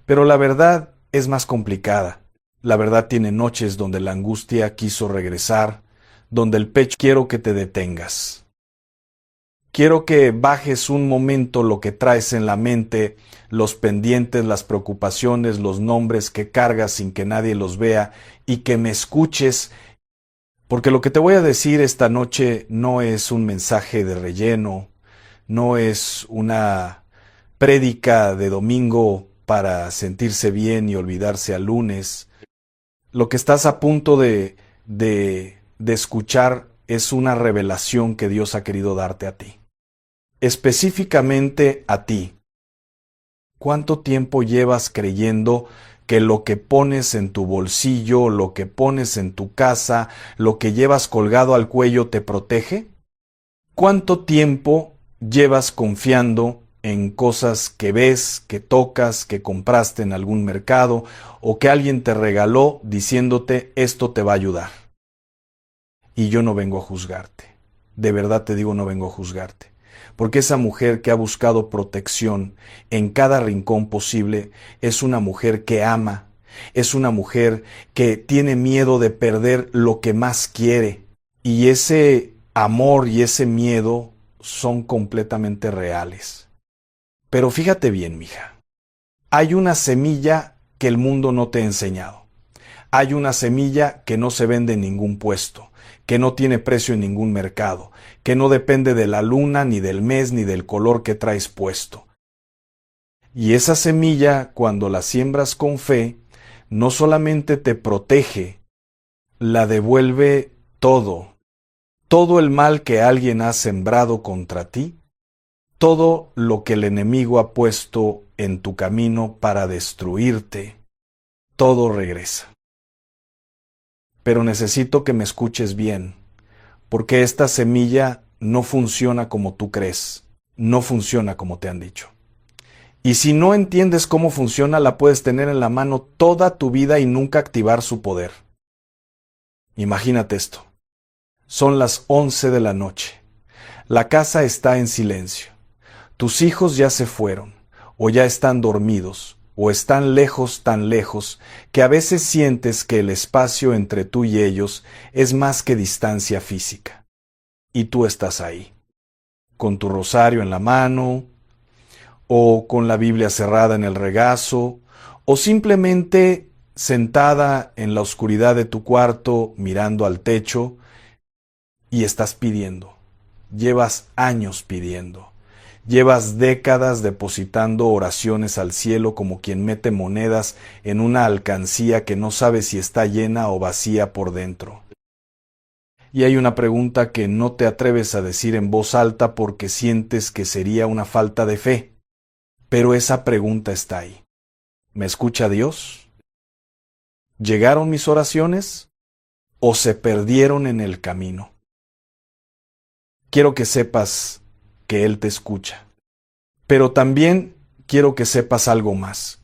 Pero la verdad es más complicada. La verdad tiene noches donde la angustia quiso regresar, donde el pecho. Quiero que te detengas. Quiero que bajes un momento lo que traes en la mente, los pendientes, las preocupaciones, los nombres que cargas sin que nadie los vea, y que me escuches, porque lo que te voy a decir esta noche no es un mensaje de relleno, no es una prédica de domingo para sentirse bien y olvidarse al lunes. Lo que estás a punto de escuchar es una revelación que Dios ha querido darte a ti. Específicamente a ti. ¿Cuánto tiempo llevas creyendo que lo que pones en tu bolsillo, lo que pones en tu casa, lo que llevas colgado al cuello te protege? ¿Cuánto tiempo llevas confiando en cosas que ves, que tocas, que compraste en algún mercado o que alguien te regaló diciéndote esto te va a ayudar? Y yo no vengo a juzgarte. De verdad te digo, no vengo a juzgarte. Porque esa mujer que ha buscado protección en cada rincón posible es una mujer que ama, es una mujer que tiene miedo de perder lo que más quiere. Y ese amor y ese miedo son completamente reales. Pero fíjate bien, mija, hay una semilla que el mundo no te ha enseñado. Hay una semilla que no se vende en ningún puesto, que no tiene precio en ningún mercado, que no depende de la luna, ni del mes, ni del color que traes puesto. Y esa semilla, cuando la siembras con fe, no solamente te protege, la devuelve todo. Todo el mal que alguien ha sembrado contra ti, todo lo que el enemigo ha puesto en tu camino para destruirte, todo regresa. Pero necesito que me escuches bien, porque esta semilla no funciona como tú crees, no funciona como te han dicho. Y si no entiendes cómo funciona, la puedes tener en la mano toda tu vida y nunca activar su poder. Imagínate esto. Son las 11 de la noche. La casa está en silencio. Tus hijos ya se fueron, o ya están dormidos, o están lejos, tan lejos, que a veces sientes que el espacio entre tú y ellos es más que distancia física. Y tú estás ahí, con tu rosario en la mano, o con la Biblia cerrada en el regazo, o simplemente sentada en la oscuridad de tu cuarto mirando al techo, y estás pidiendo. Llevas años pidiendo. Llevas décadas depositando oraciones al cielo como quien mete monedas en una alcancía que no sabe si está llena o vacía por dentro. Y hay una pregunta que no te atreves a decir en voz alta porque sientes que sería una falta de fe. Pero esa pregunta está ahí. ¿Me escucha Dios? ¿Llegaron mis oraciones o se perdieron en el camino? Quiero que sepas que Él te escucha. Pero también quiero que sepas algo más.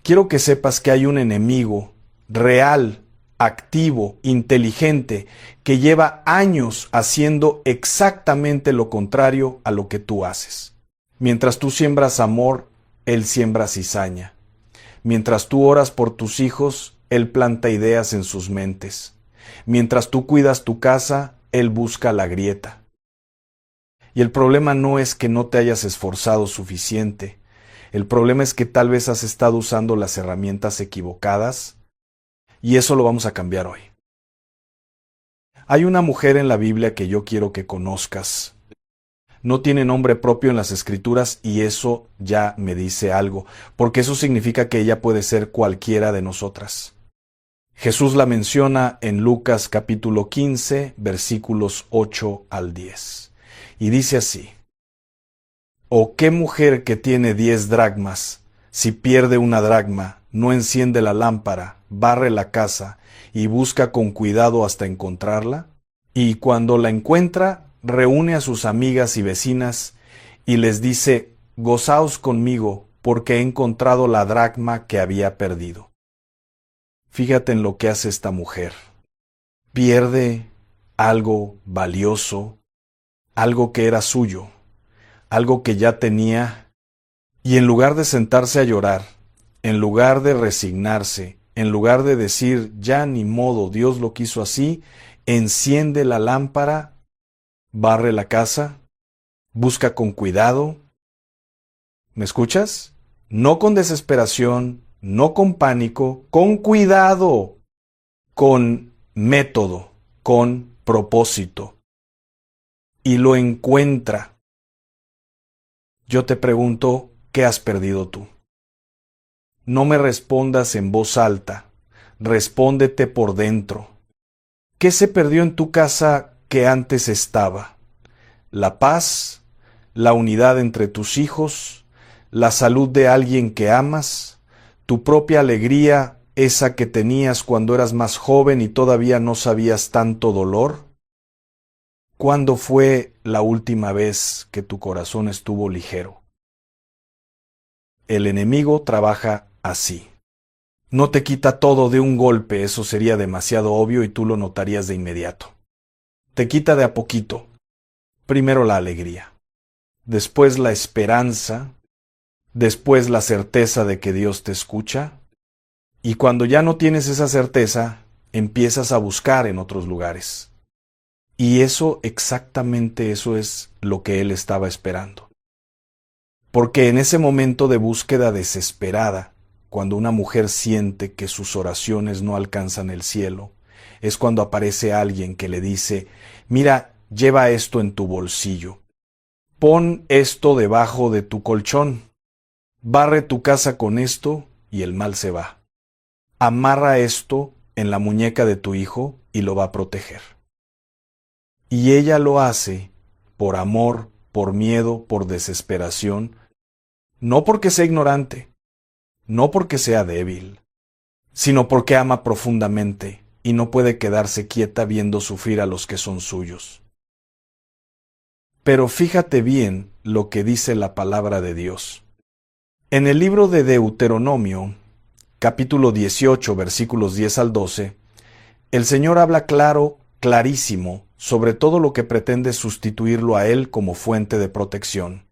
Quiero que sepas que hay un enemigo real, activo, inteligente, que lleva años haciendo exactamente lo contrario a lo que tú haces. Mientras tú siembras amor, Él siembra cizaña. Mientras tú oras por tus hijos, Él planta ideas en sus mentes. Mientras tú cuidas tu casa, Él busca la grieta. Y el problema no es que no te hayas esforzado suficiente. El problema es que tal vez has estado usando las herramientas equivocadas, y eso lo vamos a cambiar hoy. Hay una mujer en la Biblia que yo quiero que conozcas. No tiene nombre propio en las Escrituras y eso ya me dice algo, porque eso significa que ella puede ser cualquiera de nosotras. Jesús la menciona en Lucas capítulo 15, versículos 8 al 10. Y dice así: ¿O qué mujer que tiene 10 dracmas, si pierde una dracma, no enciende la lámpara, barre la casa y busca con cuidado hasta encontrarla? Y cuando la encuentra, reúne a sus amigas y vecinas y les dice: gozaos conmigo, porque he encontrado la dracma que había perdido. Fíjate en lo que hace esta mujer. Pierde algo valioso, algo que era suyo, algo que ya tenía, y en lugar de sentarse a llorar, en lugar de resignarse, en lugar de decir, ya ni modo, Dios lo quiso así, enciende la lámpara, barre la casa, busca con cuidado. ¿Me escuchas? No con desesperación, no con pánico, con cuidado, con método, con propósito. Y lo encuentra. Yo te pregunto, ¿qué has perdido tú? No me respondas en voz alta, respóndete por dentro. ¿Qué se perdió en tu casa que antes estaba? ¿La paz? ¿La unidad entre tus hijos? ¿La salud de alguien que amas? ¿Tu propia alegría, esa que tenías cuando eras más joven y todavía no sabías tanto dolor? ¿Cuándo fue la última vez que tu corazón estuvo ligero? El enemigo trabaja así. No te quita todo de un golpe, eso sería demasiado obvio y tú lo notarías de inmediato. Te quita de a poquito. Primero la alegría, después la esperanza, después la certeza de que Dios te escucha, y cuando ya no tienes esa certeza, empiezas a buscar en otros lugares. Y eso, exactamente eso es lo que él estaba esperando. Porque en ese momento de búsqueda desesperada, cuando una mujer siente que sus oraciones no alcanzan el cielo, es cuando aparece alguien que le dice, mira, lleva esto en tu bolsillo, pon esto debajo de tu colchón, barre tu casa con esto y el mal se va. Amarra esto en la muñeca de tu hijo y lo va a proteger. Y ella lo hace por amor, por miedo, por desesperación, no porque sea ignorante, no porque sea débil, sino porque ama profundamente y no puede quedarse quieta viendo sufrir a los que son suyos. Pero fíjate bien lo que dice la palabra de Dios. En el libro de Deuteronomio, capítulo 18, versículos 10 al 12, el Señor habla clarísimo, sobre todo lo que pretende sustituirlo a Él como fuente de protección.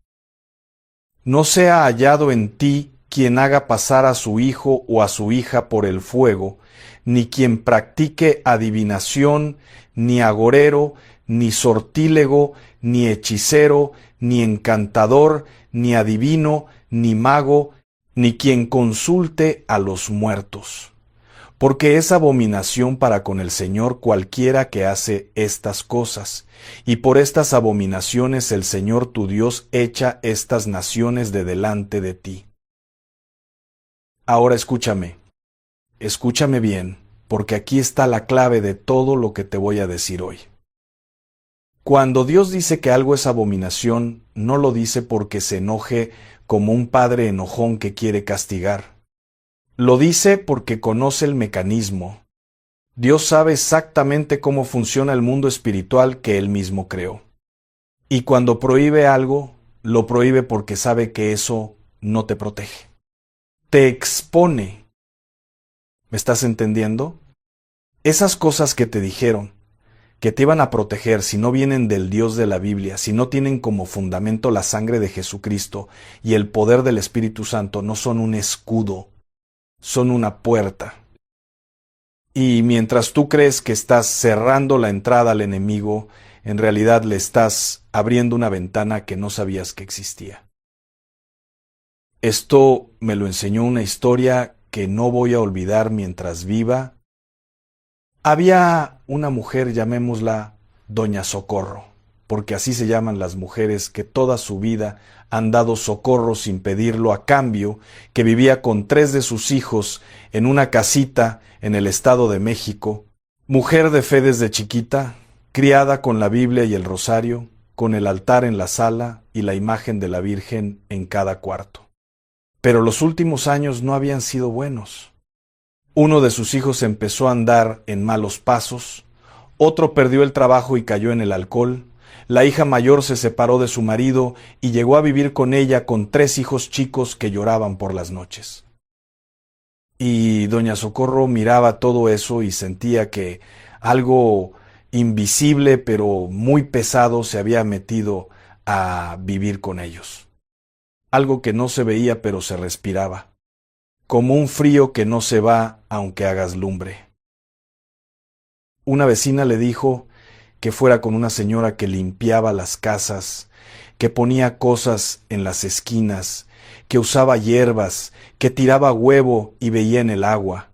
No sea hallado en ti quien haga pasar a su hijo o a su hija por el fuego, ni quien practique adivinación, ni agorero, ni sortílego, ni hechicero, ni encantador, ni adivino, ni mago, ni quien consulte a los muertos. Porque es abominación para con el Señor cualquiera que hace estas cosas, y por estas abominaciones el Señor tu Dios echa estas naciones de delante de ti. Ahora escúchame bien, porque aquí está la clave de todo lo que te voy a decir hoy. Cuando Dios dice que algo es abominación, no lo dice porque se enoje como un padre enojón que quiere castigar. Lo dice porque conoce el mecanismo. Dios sabe exactamente cómo funciona el mundo espiritual que Él mismo creó. Y cuando prohíbe algo, lo prohíbe porque sabe que eso no te protege. Te expone. ¿Me estás entendiendo? Esas cosas que te dijeron, que te iban a proteger si no vienen del Dios de la Biblia, si no tienen como fundamento la sangre de Jesucristo y el poder del Espíritu Santo, no son un escudo, son una puerta. Y mientras tú crees que estás cerrando la entrada al enemigo, en realidad le estás abriendo una ventana que no sabías que existía. Esto me lo enseñó una historia que no voy a olvidar mientras viva. Había una mujer, llamémosla Doña Socorro, porque así se llaman las mujeres que toda su vida han dado socorro sin pedirlo a cambio, que vivía con 3 de sus hijos en una casita en el Estado de México, mujer de fe desde chiquita, criada con la Biblia y el rosario, con el altar en la sala y la imagen de la Virgen en cada cuarto. Pero los últimos años no habían sido buenos. Uno de sus hijos empezó a andar en malos pasos, otro perdió el trabajo y cayó en el alcohol, la hija mayor se separó de su marido y llegó a vivir con ella con 3 hijos chicos que lloraban por las noches. Y doña Socorro miraba todo eso y sentía que algo invisible pero muy pesado se había metido a vivir con ellos. Algo que no se veía pero se respiraba. como un frío que no se va aunque hagas lumbre. Una vecina le dijo que fuera con una señora que limpiaba las casas, que ponía cosas en las esquinas, que usaba hierbas, que tiraba huevo y veía en el agua.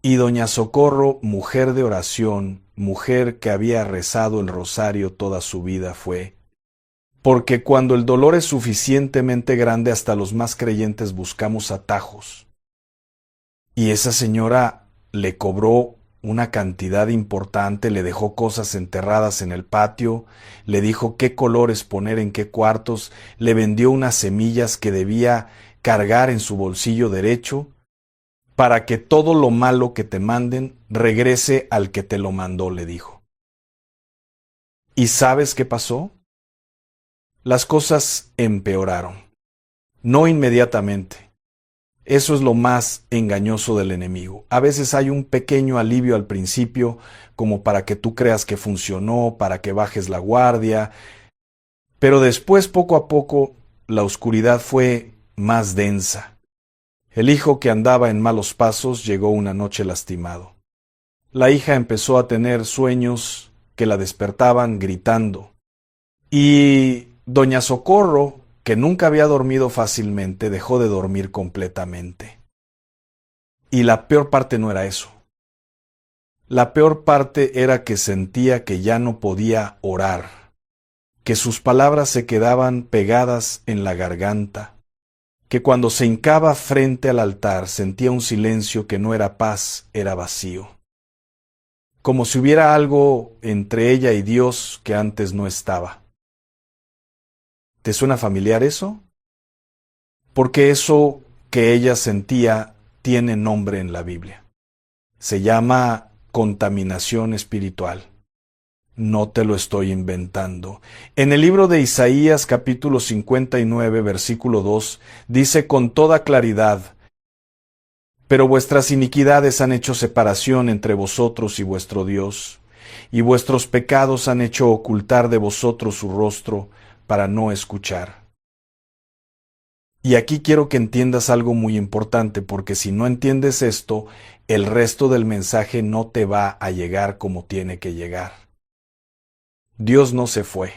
Y doña Socorro, mujer de oración, mujer que había rezado el rosario toda su vida, fue: porque cuando el dolor es suficientemente grande, hasta los más creyentes buscamos atajos. Y esa señora le cobró una cantidad importante, le dejó cosas enterradas en el patio, le dijo qué colores poner en qué cuartos, le vendió unas semillas que debía cargar en su bolsillo derecho, para que todo lo malo que te manden regrese al que te lo mandó, le dijo. ¿Y sabes qué pasó? Las cosas empeoraron. No inmediatamente. Eso es lo más engañoso del enemigo. A veces hay un pequeño alivio al principio, como para que tú creas que funcionó, para que bajes la guardia, pero después, poco a poco, la oscuridad fue más densa. El hijo que andaba en malos pasos llegó una noche lastimado. La hija empezó a tener sueños que la despertaban gritando. Y doña Socorro, que nunca había dormido fácilmente, dejó de dormir completamente. Y la peor parte no era eso. La peor parte era que sentía que ya no podía orar, que sus palabras se quedaban pegadas en la garganta, que cuando se hincaba frente al altar sentía un silencio que no era paz, era vacío. Como si hubiera algo entre ella y Dios que antes no estaba. ¿Te suena familiar eso? Porque eso que ella sentía tiene nombre en la Biblia. Se llama contaminación espiritual. No te lo estoy inventando. En el libro de Isaías, capítulo 59, versículo 2, dice con toda claridad: pero vuestras iniquidades han hecho separación entre vosotros y vuestro Dios, y vuestros pecados han hecho ocultar de vosotros su rostro para no escuchar. Y aquí quiero que entiendas algo muy importante, porque si no entiendes esto, el resto del mensaje no te va a llegar como tiene que llegar. Dios no se fue.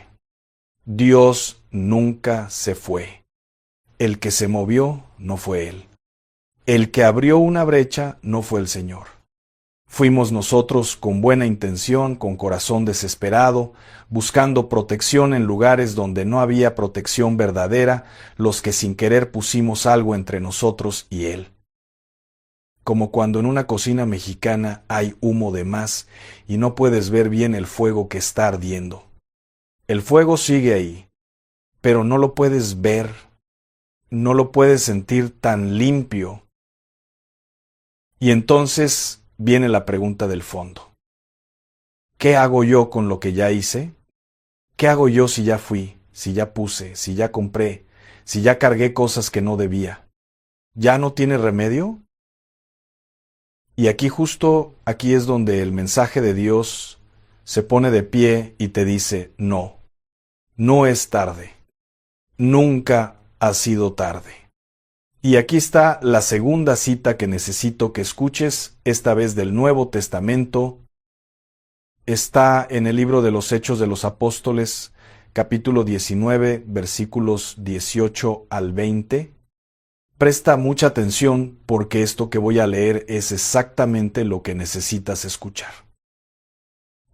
Dios nunca se fue. El que se movió no fue Él. El que abrió una brecha no fue el Señor. Fuimos nosotros con buena intención, con corazón desesperado, buscando protección en lugares donde no había protección verdadera, los que sin querer pusimos algo entre nosotros y Él. Como cuando en una cocina mexicana hay humo de más y no puedes ver bien el fuego que está ardiendo. El fuego sigue ahí, pero no lo puedes ver, no lo puedes sentir tan limpio. Y entonces viene la pregunta del fondo. ¿Qué hago yo con lo que ya hice? ¿Qué hago yo si ya fui, si ya puse, si ya compré, si ya cargué cosas que no debía? ¿Ya no tiene remedio? Y justo aquí es donde el mensaje de Dios se pone de pie y te dice: no, no es tarde. Nunca ha sido tarde. Y aquí está la segunda cita que necesito que escuches, esta vez del Nuevo Testamento. Está en el libro de los Hechos de los Apóstoles, capítulo 19, versículos 18 al 20. Presta mucha atención porque esto que voy a leer es exactamente lo que necesitas escuchar.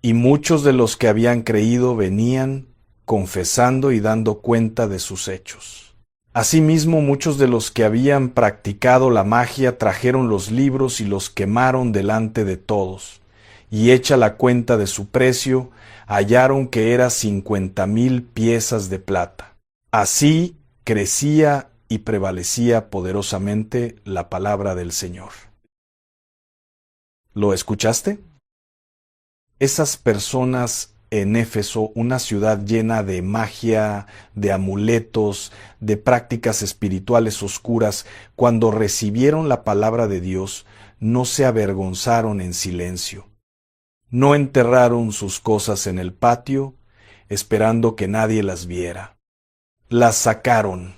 Y muchos de los que habían creído venían confesando y dando cuenta de sus hechos. Asimismo, muchos de los que habían practicado la magia trajeron los libros y los quemaron delante de todos, y hecha la cuenta de su precio, hallaron que era 50,000 piezas de plata. Así crecía y prevalecía poderosamente la palabra del Señor. ¿Lo escuchaste? Esas personas en Éfeso, una ciudad llena de magia, de amuletos, de prácticas espirituales oscuras, cuando recibieron la palabra de Dios, no se avergonzaron en silencio. No enterraron sus cosas en el patio, esperando que nadie las viera. Las sacaron,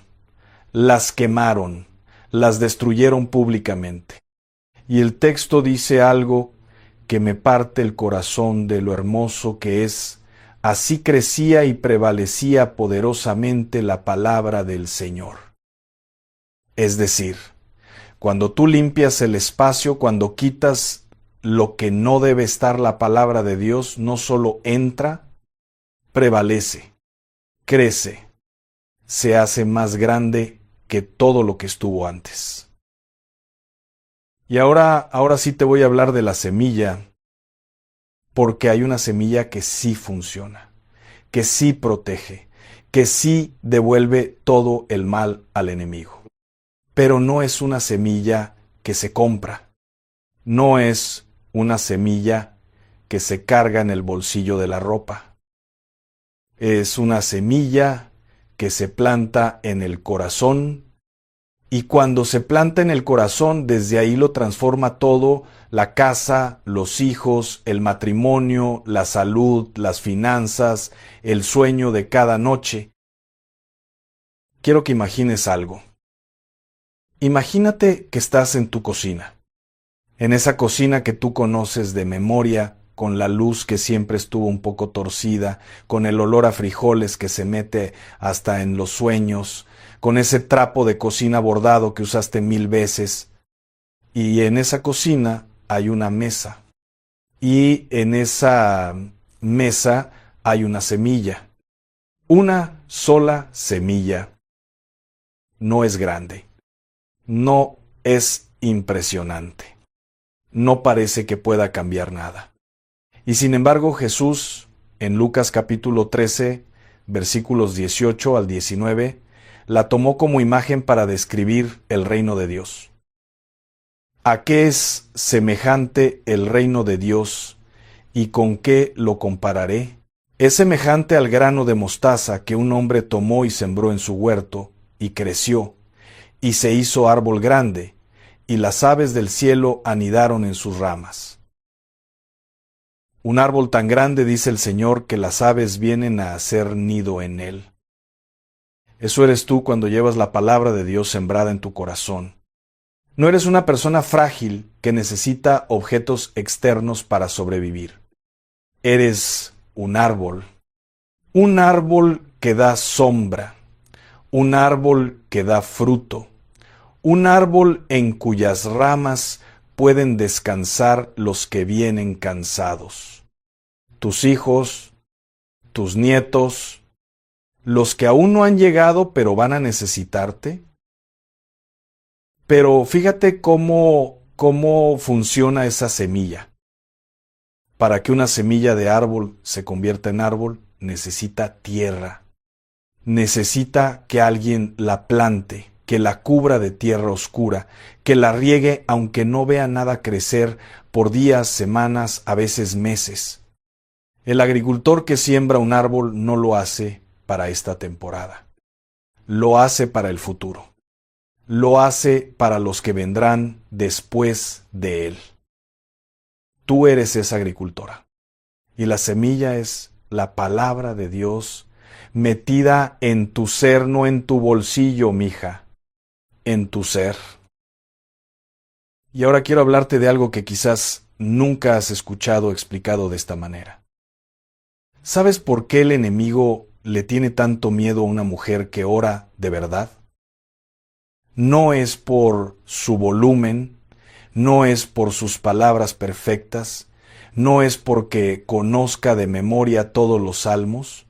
las quemaron, las destruyeron públicamente. Y el texto dice algo que me parte el corazón de lo hermoso que es: así crecía y prevalecía poderosamente la palabra del Señor. Es decir, cuando tú limpias el espacio, cuando quitas lo que no debe estar, la palabra de Dios no solo entra, prevalece, crece, se hace más grande que todo lo que estuvo antes. Y ahora sí te voy a hablar de la semilla, porque hay una semilla que sí funciona, que sí protege, que sí devuelve todo el mal al enemigo. Pero no es una semilla que se compra, no es una semilla que se carga en el bolsillo de la ropa. Es una semilla que se planta en el corazón, y cuando se planta en el corazón, desde ahí lo transforma todo: la casa, los hijos, el matrimonio, la salud, las finanzas, el sueño de cada noche. Quiero que imagines algo. Imagínate que estás en tu cocina, en esa cocina que tú conoces de memoria, con la luz que siempre estuvo un poco torcida, con el olor a frijoles que se mete hasta en los sueños, con ese trapo de cocina bordado que usaste 1000 veces. Y en esa cocina hay una mesa. Y en esa mesa hay una semilla. Una sola semilla. No es grande. No es impresionante. No parece que pueda cambiar nada. Y sin embargo, Jesús, en Lucas capítulo 13, versículos 18 al 19, la tomó como imagen para describir el reino de Dios. ¿A qué es semejante el reino de Dios y con qué lo compararé? Es semejante al grano de mostaza que un hombre tomó y sembró en su huerto, y creció, y se hizo árbol grande, y las aves del cielo anidaron en sus ramas. Un árbol tan grande, dice el Señor, que las aves vienen a hacer nido en él. Eso eres tú cuando llevas la palabra de Dios sembrada en tu corazón. No eres una persona frágil que necesita objetos externos para sobrevivir. Eres un árbol que da sombra, un árbol que da fruto, un árbol en cuyas ramas pueden descansar los que vienen cansados. Tus hijos, tus nietos, los que aún no han llegado pero van a necesitarte. Pero fíjate cómo funciona esa semilla. Para que una semilla de árbol se convierta en árbol, necesita tierra. Necesita que alguien la plante, que la cubra de tierra oscura, que la riegue aunque no vea nada crecer por días, semanas, a veces meses. El agricultor que siembra un árbol no lo hace para esta temporada. Lo hace para el futuro. Lo hace para los que vendrán después de él. Tú eres esa agricultora. Y la semilla es la palabra de Dios metida en tu ser, no en tu bolsillo, mija, en tu ser. Y ahora quiero hablarte de algo que quizás nunca has escuchado explicado de esta manera. ¿Sabes por qué el enemigo le tiene tanto miedo a una mujer que ora de verdad? No es por su volumen, no es por sus palabras perfectas, no es porque conozca de memoria todos los salmos,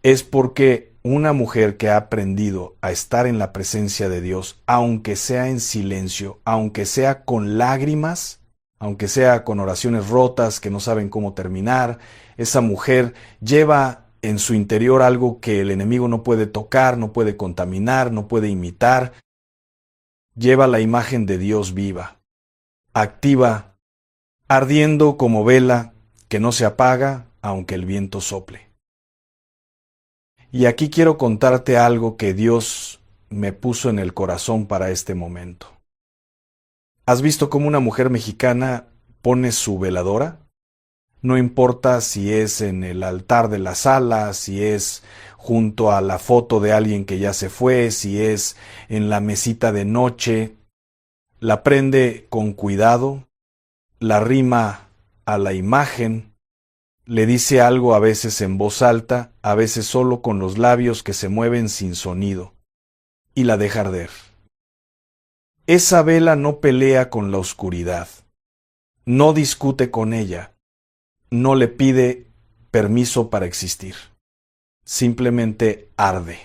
es porque una mujer que ha aprendido a estar en la presencia de Dios, aunque sea en silencio, aunque sea con lágrimas, aunque sea con oraciones rotas que no saben cómo terminar, esa mujer lleva en su interior algo que el enemigo no puede tocar, no puede contaminar, no puede imitar. Lleva la imagen de Dios viva, activa, ardiendo como vela que no se apaga aunque el viento sople. Y aquí quiero contarte algo que Dios me puso en el corazón para este momento. ¿Has visto cómo una mujer mexicana pone su veladora? No importa si es en el altar de la sala, si es junto a la foto de alguien que ya se fue, si es en la mesita de noche. La prende con cuidado, la rima a la imagen, le dice algo a veces en voz alta, a veces solo con los labios que se mueven sin sonido, y la deja arder. Esa vela no pelea con la oscuridad, no discute con ella, no le pide permiso para existir, simplemente arde.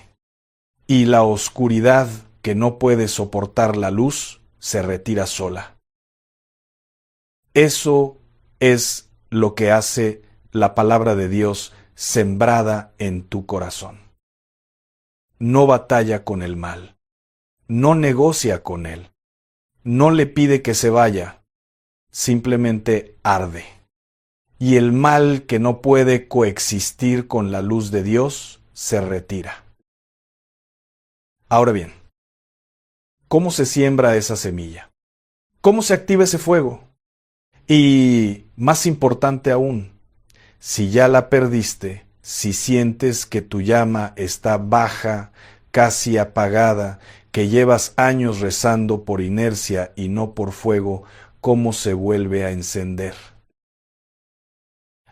Y la oscuridad que no puede soportar la luz se retira sola. Eso es lo que hace la palabra de Dios sembrada en tu corazón. No batalla con el mal, no negocia con él, no le pide que se vaya, simplemente arde. Y el mal que no puede coexistir con la luz de Dios se retira. Ahora bien, ¿cómo se siembra esa semilla? ¿Cómo se activa ese fuego? Y más importante aún, si ya la perdiste, si sientes que tu llama está baja, casi apagada, que llevas años rezando por inercia y no por fuego, ¿cómo se vuelve a encender?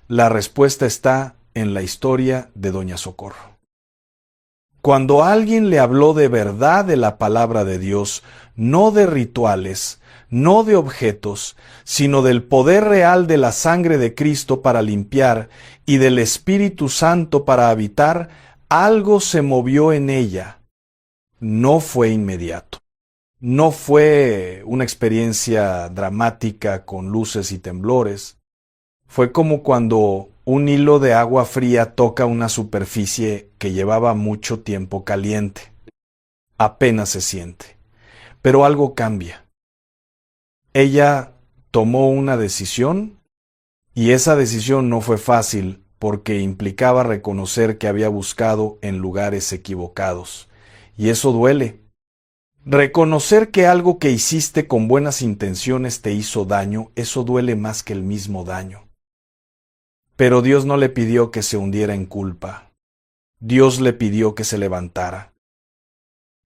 La respuesta está en la historia de Doña Socorro. Cuando alguien le habló de verdad de la palabra de Dios, no de rituales, no de objetos, sino del poder real de la sangre de Cristo para limpiar y del Espíritu Santo para habitar, algo se movió en ella. No fue inmediato. No fue una experiencia dramática con luces y temblores. Fue como cuando un hilo de agua fría toca una superficie que llevaba mucho tiempo caliente. Apenas se siente. Pero algo cambia. Ella tomó una decisión y esa decisión no fue fácil porque implicaba reconocer que había buscado en lugares equivocados. Y eso duele. Reconocer que algo que hiciste con buenas intenciones te hizo daño, eso duele más que el mismo daño. Pero Dios no le pidió que se hundiera en culpa. Dios le pidió que se levantara.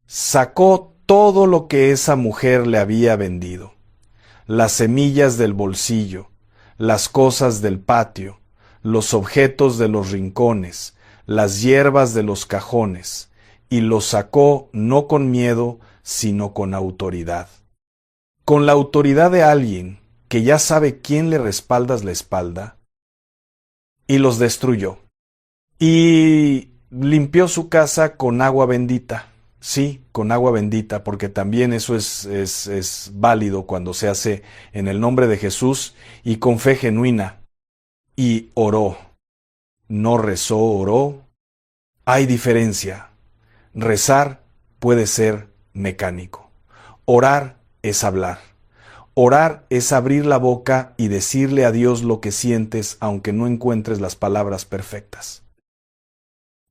Sacó todo lo que esa mujer le había vendido. Las semillas del bolsillo, las cosas del patio, los objetos de los rincones, las hierbas de los cajones, y los sacó no con miedo, sino con autoridad. Con la autoridad de alguien que ya sabe quién le respaldas la espalda, y los destruyó. Y limpió su casa con agua bendita. Sí, con agua bendita, porque también eso es válido cuando se hace en el nombre de Jesús y con fe genuina. Y oró. No rezó, oró. Hay diferencia. Rezar puede ser mecánico. Orar es hablar. Orar es abrir la boca y decirle a Dios lo que sientes, aunque no encuentres las palabras perfectas.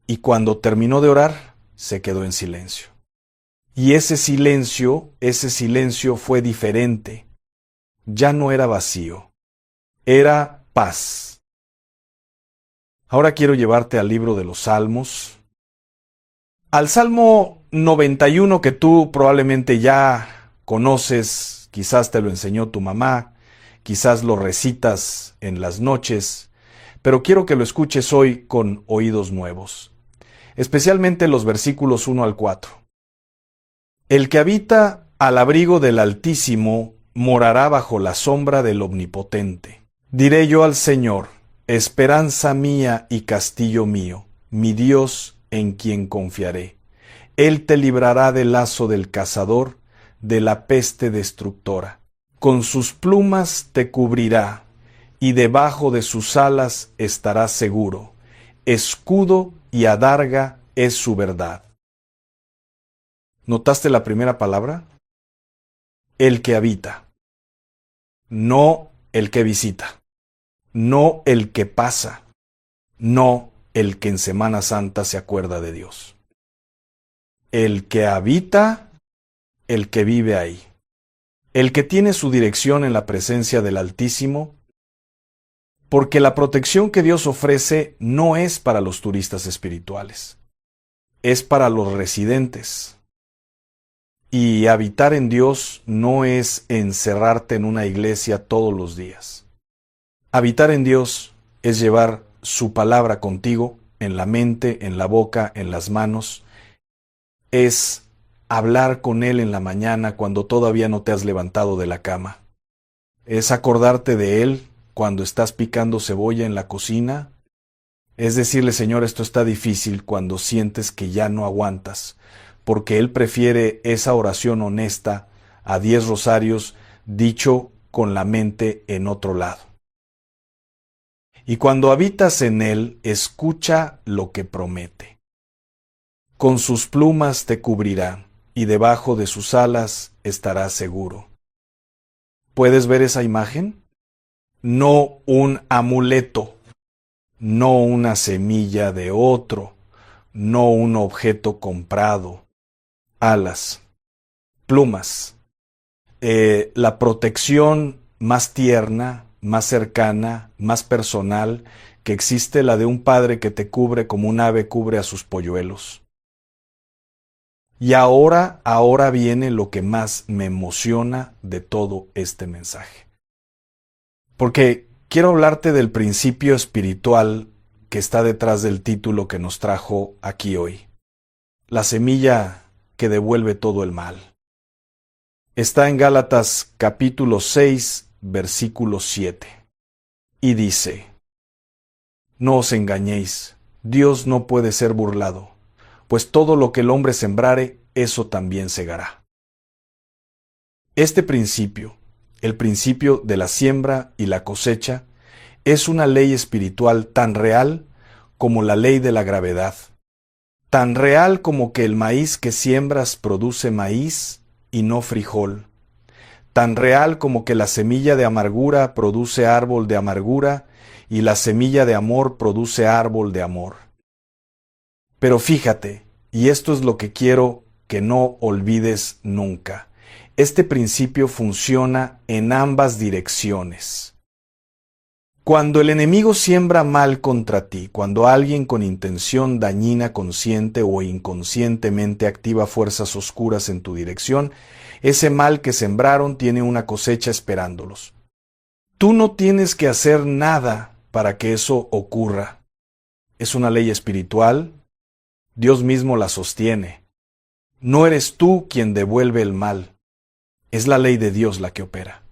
Y cuando terminó de orar, se quedó en silencio. Y ese silencio fue diferente. Ya no era vacío, era paz. Ahora quiero llevarte al libro de los Salmos. Al Salmo 91 que tú probablemente ya conoces, quizás te lo enseñó tu mamá, quizás lo recitas en las noches, pero quiero que lo escuches hoy con oídos nuevos. Especialmente los versículos 1 al 4. El que habita al abrigo del Altísimo morará bajo la sombra del Omnipotente. Diré yo al Señor, esperanza mía y castillo mío, mi Dios en quien confiaré. Él te librará del lazo del cazador, de la peste destructora. Con sus plumas te cubrirá, y debajo de sus alas estarás seguro. Escudo y adarga es su verdad. ¿Notaste la primera palabra? El que habita. No el que visita. No el que pasa. No el que en Semana Santa se acuerda de Dios. El que habita, el que vive ahí. El que tiene su dirección en la presencia del Altísimo, porque la protección que Dios ofrece no es para los turistas espirituales. es para los residentes. Y habitar en Dios no es encerrarte en una iglesia todos los días. Habitar en Dios es llevar su palabra contigo, en la mente, en la boca, en las manos. Es hablar con Él en la mañana cuando todavía no te has levantado de la cama. Es acordarte de Él cuando estás picando cebolla en la cocina. Es decirle, Señor, esto está difícil, cuando sientes que ya no aguantas, porque Él prefiere esa oración honesta a 10 rosarios dicho con la mente en otro lado. Y cuando habitas en Él, escucha lo que promete. Con sus plumas te cubrirá, y debajo de sus alas estarás seguro. ¿Puedes ver esa imagen? No un amuleto, no una semilla de otro, no un objeto comprado. Alas, plumas, la protección más tierna, más cercana, más personal que existe, la de un padre que te cubre como un ave cubre a sus polluelos. Y ahora viene lo que más me emociona de todo este mensaje. Porque quiero hablarte del principio espiritual que está detrás del título que nos trajo aquí hoy. La semilla que devuelve todo el mal. Está en Gálatas capítulo 6, versículo 7. Y dice: No os engañéis, Dios no puede ser burlado, pues todo lo que el hombre sembrare, eso también segará. Este principio, el principio de la siembra y la cosecha, es una ley espiritual tan real como la ley de la gravedad, tan real como que el maíz que siembras produce maíz y no frijol, tan real como que la semilla de amargura produce árbol de amargura y la semilla de amor produce árbol de amor. Pero fíjate, y esto es lo que quiero que no olvides nunca, este principio funciona en ambas direcciones. Cuando el enemigo siembra mal contra ti, cuando alguien con intención dañina consciente o inconscientemente activa fuerzas oscuras en tu dirección, ese mal que sembraron tiene una cosecha esperándolos. Tú no tienes que hacer nada para que eso ocurra. Es una ley espiritual. Dios mismo la sostiene. No eres tú quien devuelve el mal. Es la ley de Dios la que opera.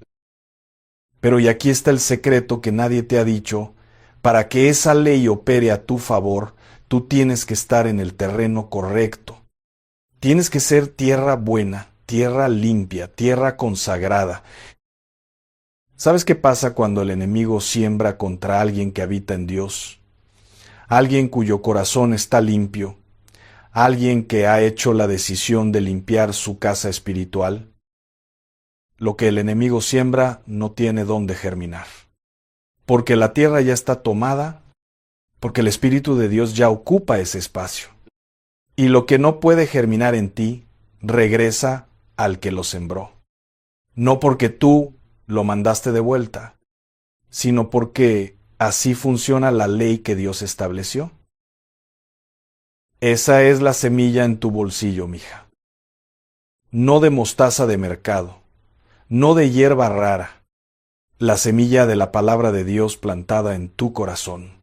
Pero y aquí está el secreto que nadie te ha dicho: para que esa ley opere a tu favor, tú tienes que estar en el terreno correcto. Tienes que ser tierra buena, tierra limpia, tierra consagrada. ¿Sabes qué pasa cuando el enemigo siembra contra alguien que habita en Dios? Alguien cuyo corazón está limpio, alguien que ha hecho la decisión de limpiar su casa espiritual. Lo que el enemigo siembra no tiene dónde germinar, porque la tierra ya está tomada, porque el Espíritu de Dios ya ocupa ese espacio. Y lo que no puede germinar en ti, regresa al que lo sembró. No porque tú lo mandaste de vuelta, sino porque así funciona la ley que Dios estableció. Esa es la semilla en tu bolsillo, mija. No de mostaza de mercado, no de hierba rara, la semilla de la palabra de Dios plantada en tu corazón,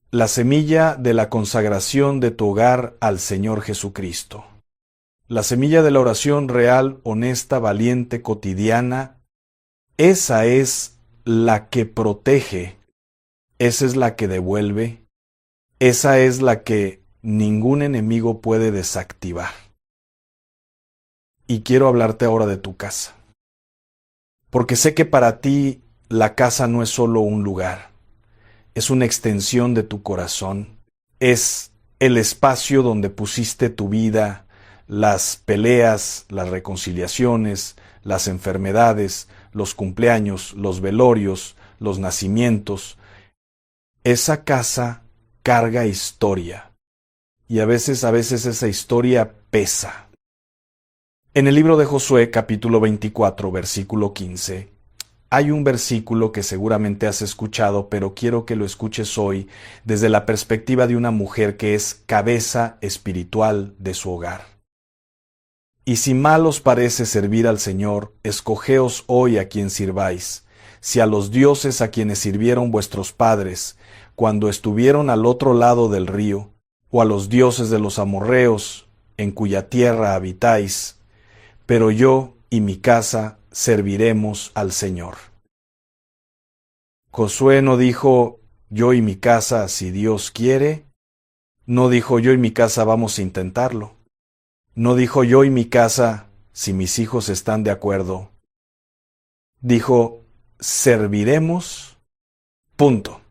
la semilla de la consagración de tu hogar al Señor Jesucristo, la semilla de la oración real, honesta, valiente, cotidiana. Esa es la que protege, esa es la que devuelve, esa es la que ningún enemigo puede desactivar. Y quiero hablarte ahora de tu casa. Porque sé que para ti la casa no es solo un lugar, es una extensión de tu corazón, es el espacio donde pusiste tu vida, las peleas, las reconciliaciones, las enfermedades, los cumpleaños, los velorios, los nacimientos. Esa casa carga historia, y a veces esa historia pesa. En el libro de Josué, capítulo 24, versículo 15, hay un versículo que seguramente has escuchado, pero quiero que lo escuches hoy desde la perspectiva de una mujer que es cabeza espiritual de su hogar. Y si mal os parece servir al Señor, escogeos hoy a quien sirváis, si a los dioses a quienes sirvieron vuestros padres, cuando estuvieron al otro lado del río, o a los dioses de los amorreos, en cuya tierra habitáis, pero yo y mi casa serviremos al Señor. Josué no dijo, yo y mi casa, si Dios quiere. No dijo, yo y mi casa vamos a intentarlo. No dijo, yo y mi casa, si mis hijos están de acuerdo. Dijo, serviremos, punto.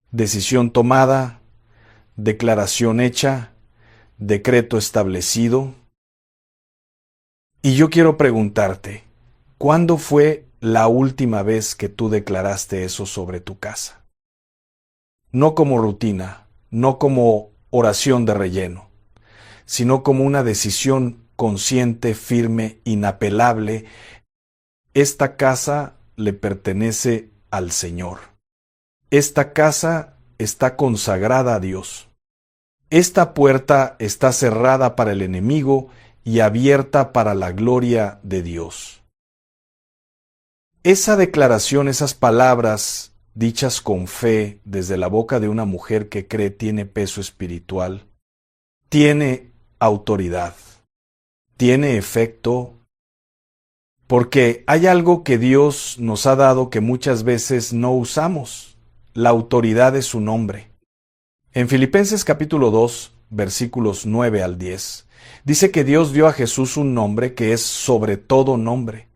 Decisión tomada, declaración hecha, decreto establecido. Y yo quiero preguntarte, ¿cuándo fue la última vez que tú declaraste eso sobre tu casa? No como rutina, no como oración de relleno, sino como una decisión consciente, firme, inapelable. Esta casa le pertenece al Señor. Esta casa está consagrada a Dios. Esta puerta está cerrada para el enemigo y abierta para la gloria de Dios. Esa declaración, esas palabras dichas con fe desde la boca de una mujer que cree tiene peso espiritual, tiene autoridad, tiene efecto, porque hay algo que Dios nos ha dado que muchas veces no usamos, la autoridad de su nombre. En Filipenses capítulo 2, versículos 9 al 10, dice que Dios dio a Jesús un nombre que es sobre todo nombre,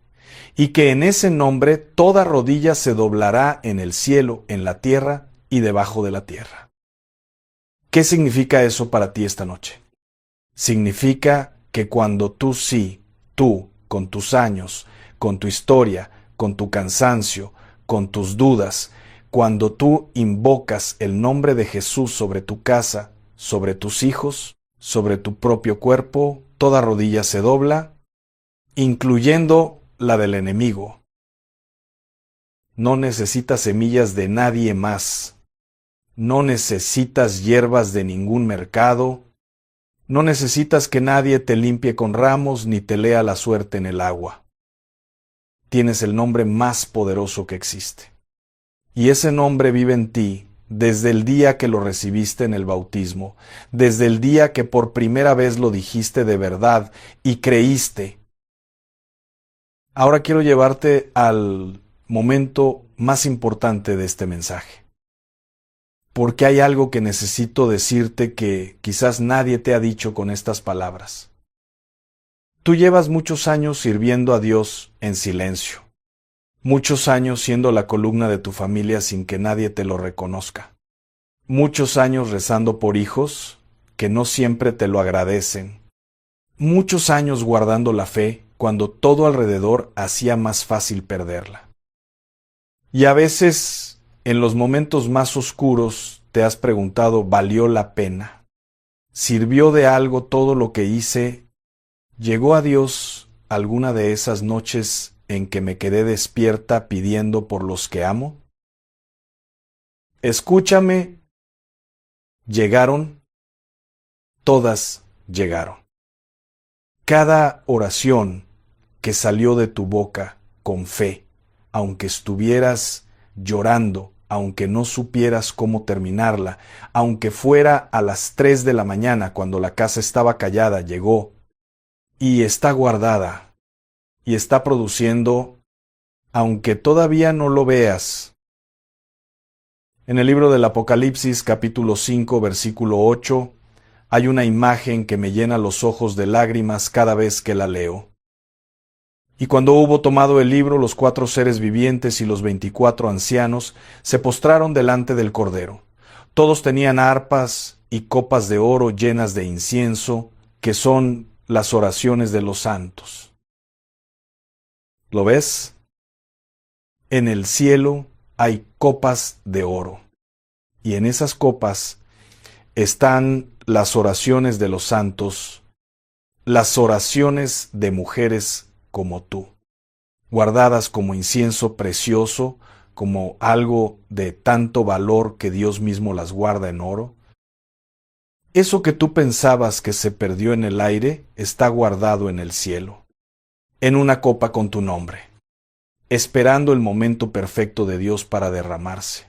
y que en ese nombre toda rodilla se doblará en el cielo, en la tierra y debajo de la tierra. ¿Qué significa eso para ti esta noche? Significa que cuando tú, con tus años, con tu historia, con tu cansancio, con tus dudas, cuando tú invocas el nombre de Jesús sobre tu casa, sobre tus hijos, sobre tu propio cuerpo, toda rodilla se dobla, incluyendo la del enemigo. No necesitas semillas de nadie más. No necesitas hierbas de ningún mercado. No necesitas que nadie te limpie con ramos ni te lea la suerte en el agua. Tienes el nombre más poderoso que existe. Y ese nombre vive en ti desde el día que lo recibiste en el bautismo, desde el día que por primera vez lo dijiste de verdad y creíste. Ahora quiero llevarte al momento más importante de este mensaje, porque hay algo que necesito decirte que quizás nadie te ha dicho con estas palabras. Tú llevas muchos años sirviendo a Dios en silencio, muchos años siendo la columna de tu familia sin que nadie te lo reconozca, muchos años rezando por hijos que no siempre te lo agradecen, muchos años guardando la fe cuando todo alrededor hacía más fácil perderla. Y a veces, en los momentos más oscuros, te has preguntado, ¿valió la pena? ¿Sirvió de algo todo lo que hice? ¿Llegó a Dios alguna de esas noches en que me quedé despierta pidiendo por los que amo? Escúchame, llegaron, todas llegaron. Cada oración que salió de tu boca con fe, aunque estuvieras llorando, aunque no supieras cómo terminarla, aunque fuera a las 3 de la mañana cuando la casa estaba callada, llegó y está guardada y está produciendo, aunque todavía no lo veas. En el libro del Apocalipsis, capítulo 5, versículo 8, hay una imagen que me llena los ojos de lágrimas cada vez que la leo. Y cuando hubo tomado el libro, los 4 seres vivientes y los 24 ancianos se postraron delante del Cordero. Todos tenían arpas y copas de oro llenas de incienso, que son las oraciones de los santos. ¿Lo ves? En el cielo hay copas de oro, y en esas copas están las oraciones de los santos, las oraciones de mujeres como tú. guardadas como incienso precioso, como algo de tanto valor que Dios mismo las guarda en oro. Eso que tú pensabas que se perdió en el aire está guardado en el cielo, en una copa con tu nombre, esperando el momento perfecto de Dios para derramarse.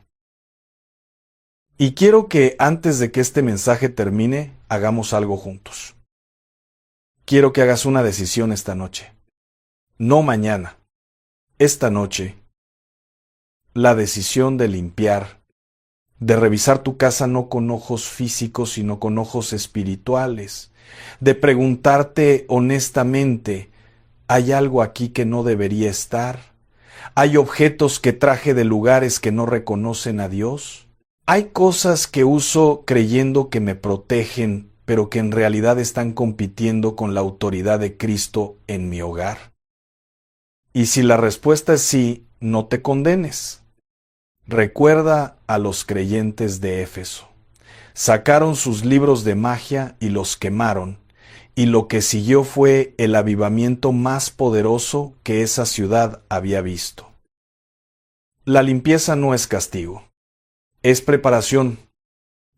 Y quiero que antes de que este mensaje termine, hagamos algo juntos. Quiero que hagas una decisión esta noche. No mañana. Esta noche. La decisión de limpiar, de revisar tu casa no con ojos físicos, sino con ojos espirituales, de preguntarte honestamente, ¿hay algo aquí que no debería estar? ¿Hay objetos que traje de lugares que no reconocen a Dios? ¿Hay cosas que uso creyendo que me protegen, pero que en realidad están compitiendo con la autoridad de Cristo en mi hogar? Y si la respuesta es sí, no te condenes. Recuerda a los creyentes de Éfeso. Sacaron sus libros de magia y los quemaron, y lo que siguió fue el avivamiento más poderoso que esa ciudad había visto. La limpieza no es castigo, es preparación,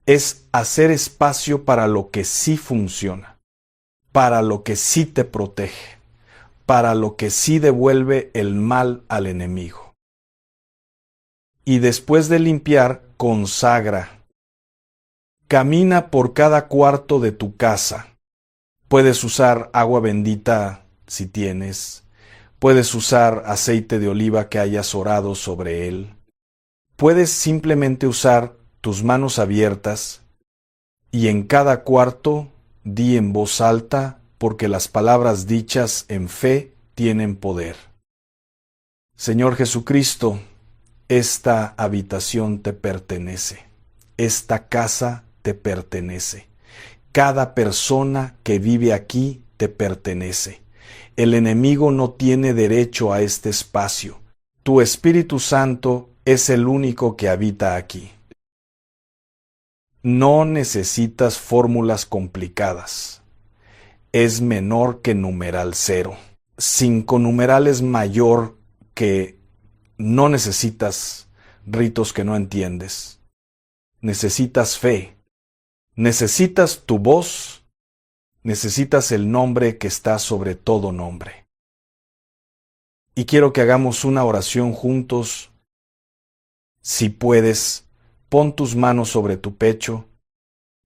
es hacer espacio para lo que sí funciona, para lo que sí te protege, para lo que sí devuelve el mal al enemigo. Y después de limpiar, consagra. Camina por cada cuarto de tu casa. Puedes usar agua bendita si tienes. Puedes usar aceite de oliva que hayas orado sobre él. Puedes simplemente usar tus manos abiertas y en cada cuarto di en voz alta, porque las palabras dichas en fe tienen poder. Señor Jesucristo, esta habitación te pertenece. Esta casa te pertenece. Cada persona que vive aquí te pertenece. El enemigo no tiene derecho a este espacio. Tu Espíritu Santo es el único que habita aquí. No necesitas fórmulas complicadas. Es menor que numeral 0. 5 numeral es mayor que no necesitas ritos que no entiendes. Necesitas fe. Necesitas tu voz. Necesitas el nombre que está sobre todo nombre. Y quiero que hagamos una oración juntos. Si puedes, pon tus manos sobre tu pecho,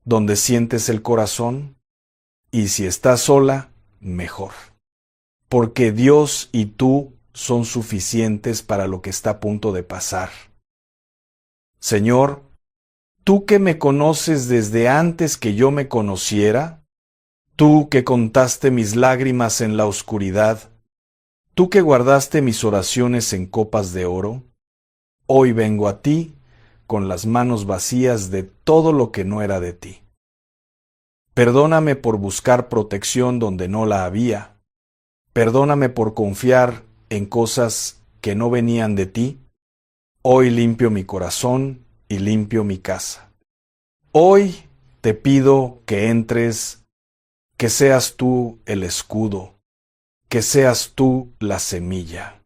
donde sientes el corazón, y si estás sola, mejor. Porque Dios y tú son suficientes para lo que está a punto de pasar. Señor, tú que me conoces desde antes que yo me conociera, tú que contaste mis lágrimas en la oscuridad, tú que guardaste mis oraciones en copas de oro, hoy vengo a ti con las manos vacías de todo lo que no era de ti. Perdóname por buscar protección donde no la había. Perdóname por confiar en cosas que no venían de ti. Hoy limpio mi corazón y limpio mi casa. Hoy te pido que entres, que seas tú el escudo, que seas tú la semilla,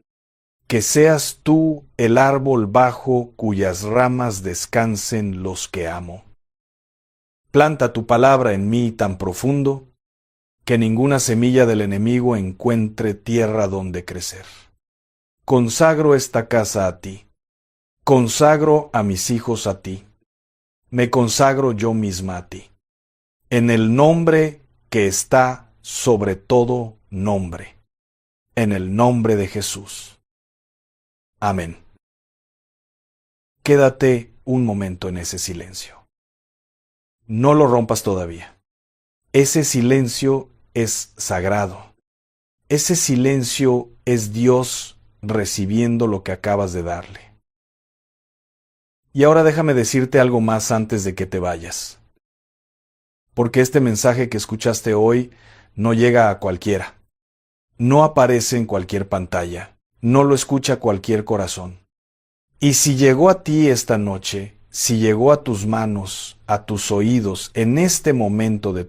que seas tú el árbol bajo cuyas ramas descansen los que amo. Planta tu palabra en mí tan profundo que ninguna semilla del enemigo encuentre tierra donde crecer. Consagro esta casa a ti. Consagro a mis hijos a ti. Me consagro yo misma a ti. En el nombre que está sobre todo nombre. En el nombre de Jesús. Amén. Quédate un momento en ese silencio. No lo rompas todavía. Ese silencio es sagrado. Ese silencio es Dios recibiendo lo que acabas de darle. Y ahora déjame decirte algo más antes de que te vayas. Porque este mensaje que escuchaste hoy no llega a cualquiera. No aparece en cualquier pantalla. No lo escucha cualquier corazón. Y si llegó a ti esta noche, si llegó a tus manos, a tus oídos, en este momento de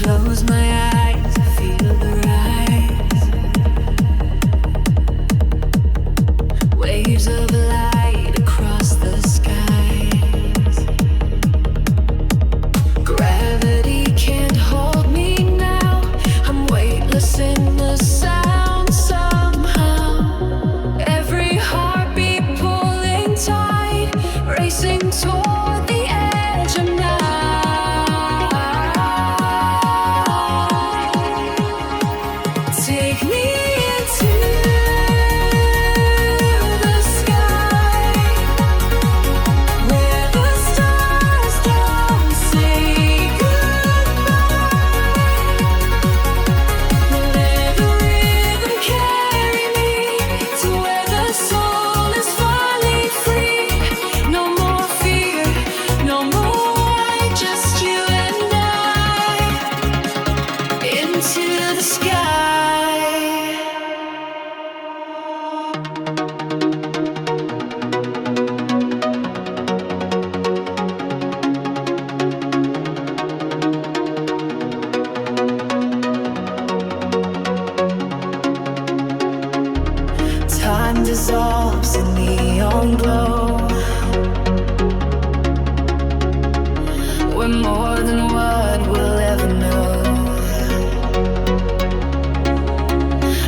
Close my eyes, I feel the rise. Waves of light across the skies. Gravity can't hold me now. I'm weightless in the sound somehow. Every heartbeat pulling tight, racing toward the edge of night. Take me into the sky, where the stars don't say goodbye. Let the rhythm carry me to where the soul is finally free. No more fear, no more, just you and I. Into the sky. Time dissolves in neon glow. We're more than what we'll ever know.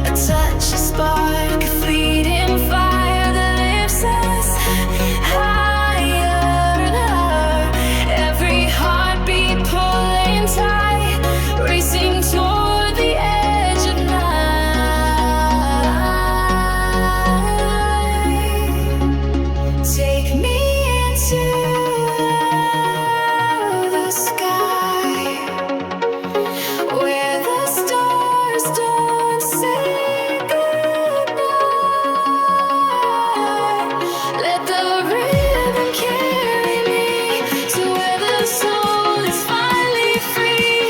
A touch, a spark, a fleeting fire that lifts us higher and higher. Every heartbeat pulling tight, racing toward the edge of night. Take me into the sky, where the stars don't say goodnight. Let the rhythm carry me to where the soul is finally free.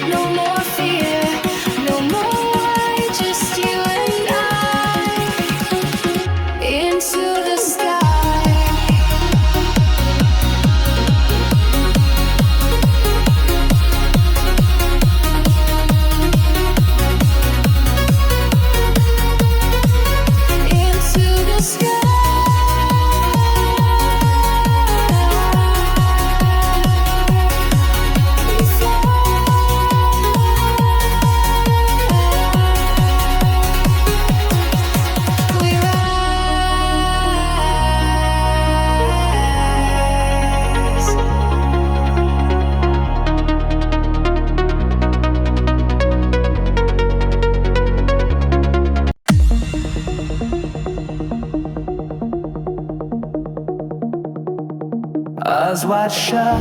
No more fear, no more, just you and I. Into the sky. Into the sky. We fly. We rise. Eyes wide shut,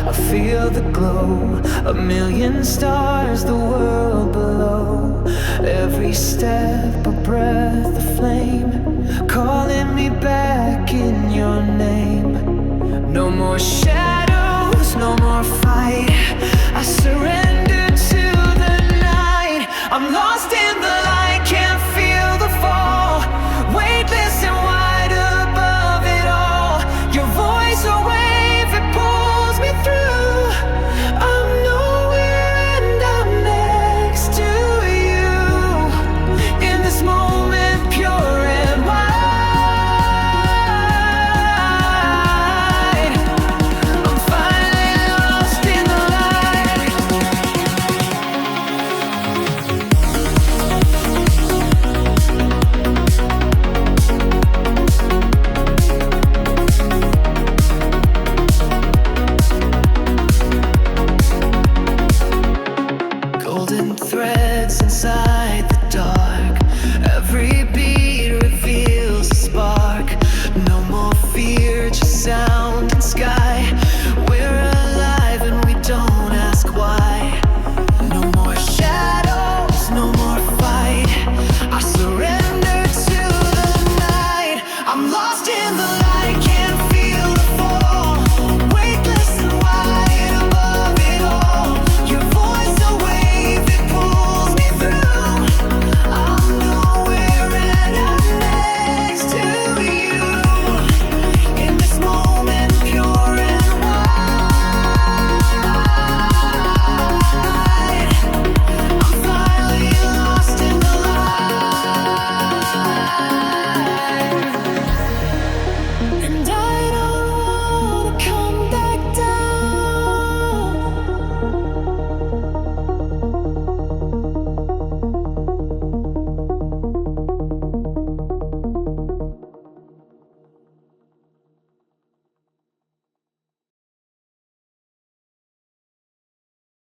I feel the glow. A million stars, the world below. Every step, a breath, a flame, calling me back in your name. No more shadows, no more fight.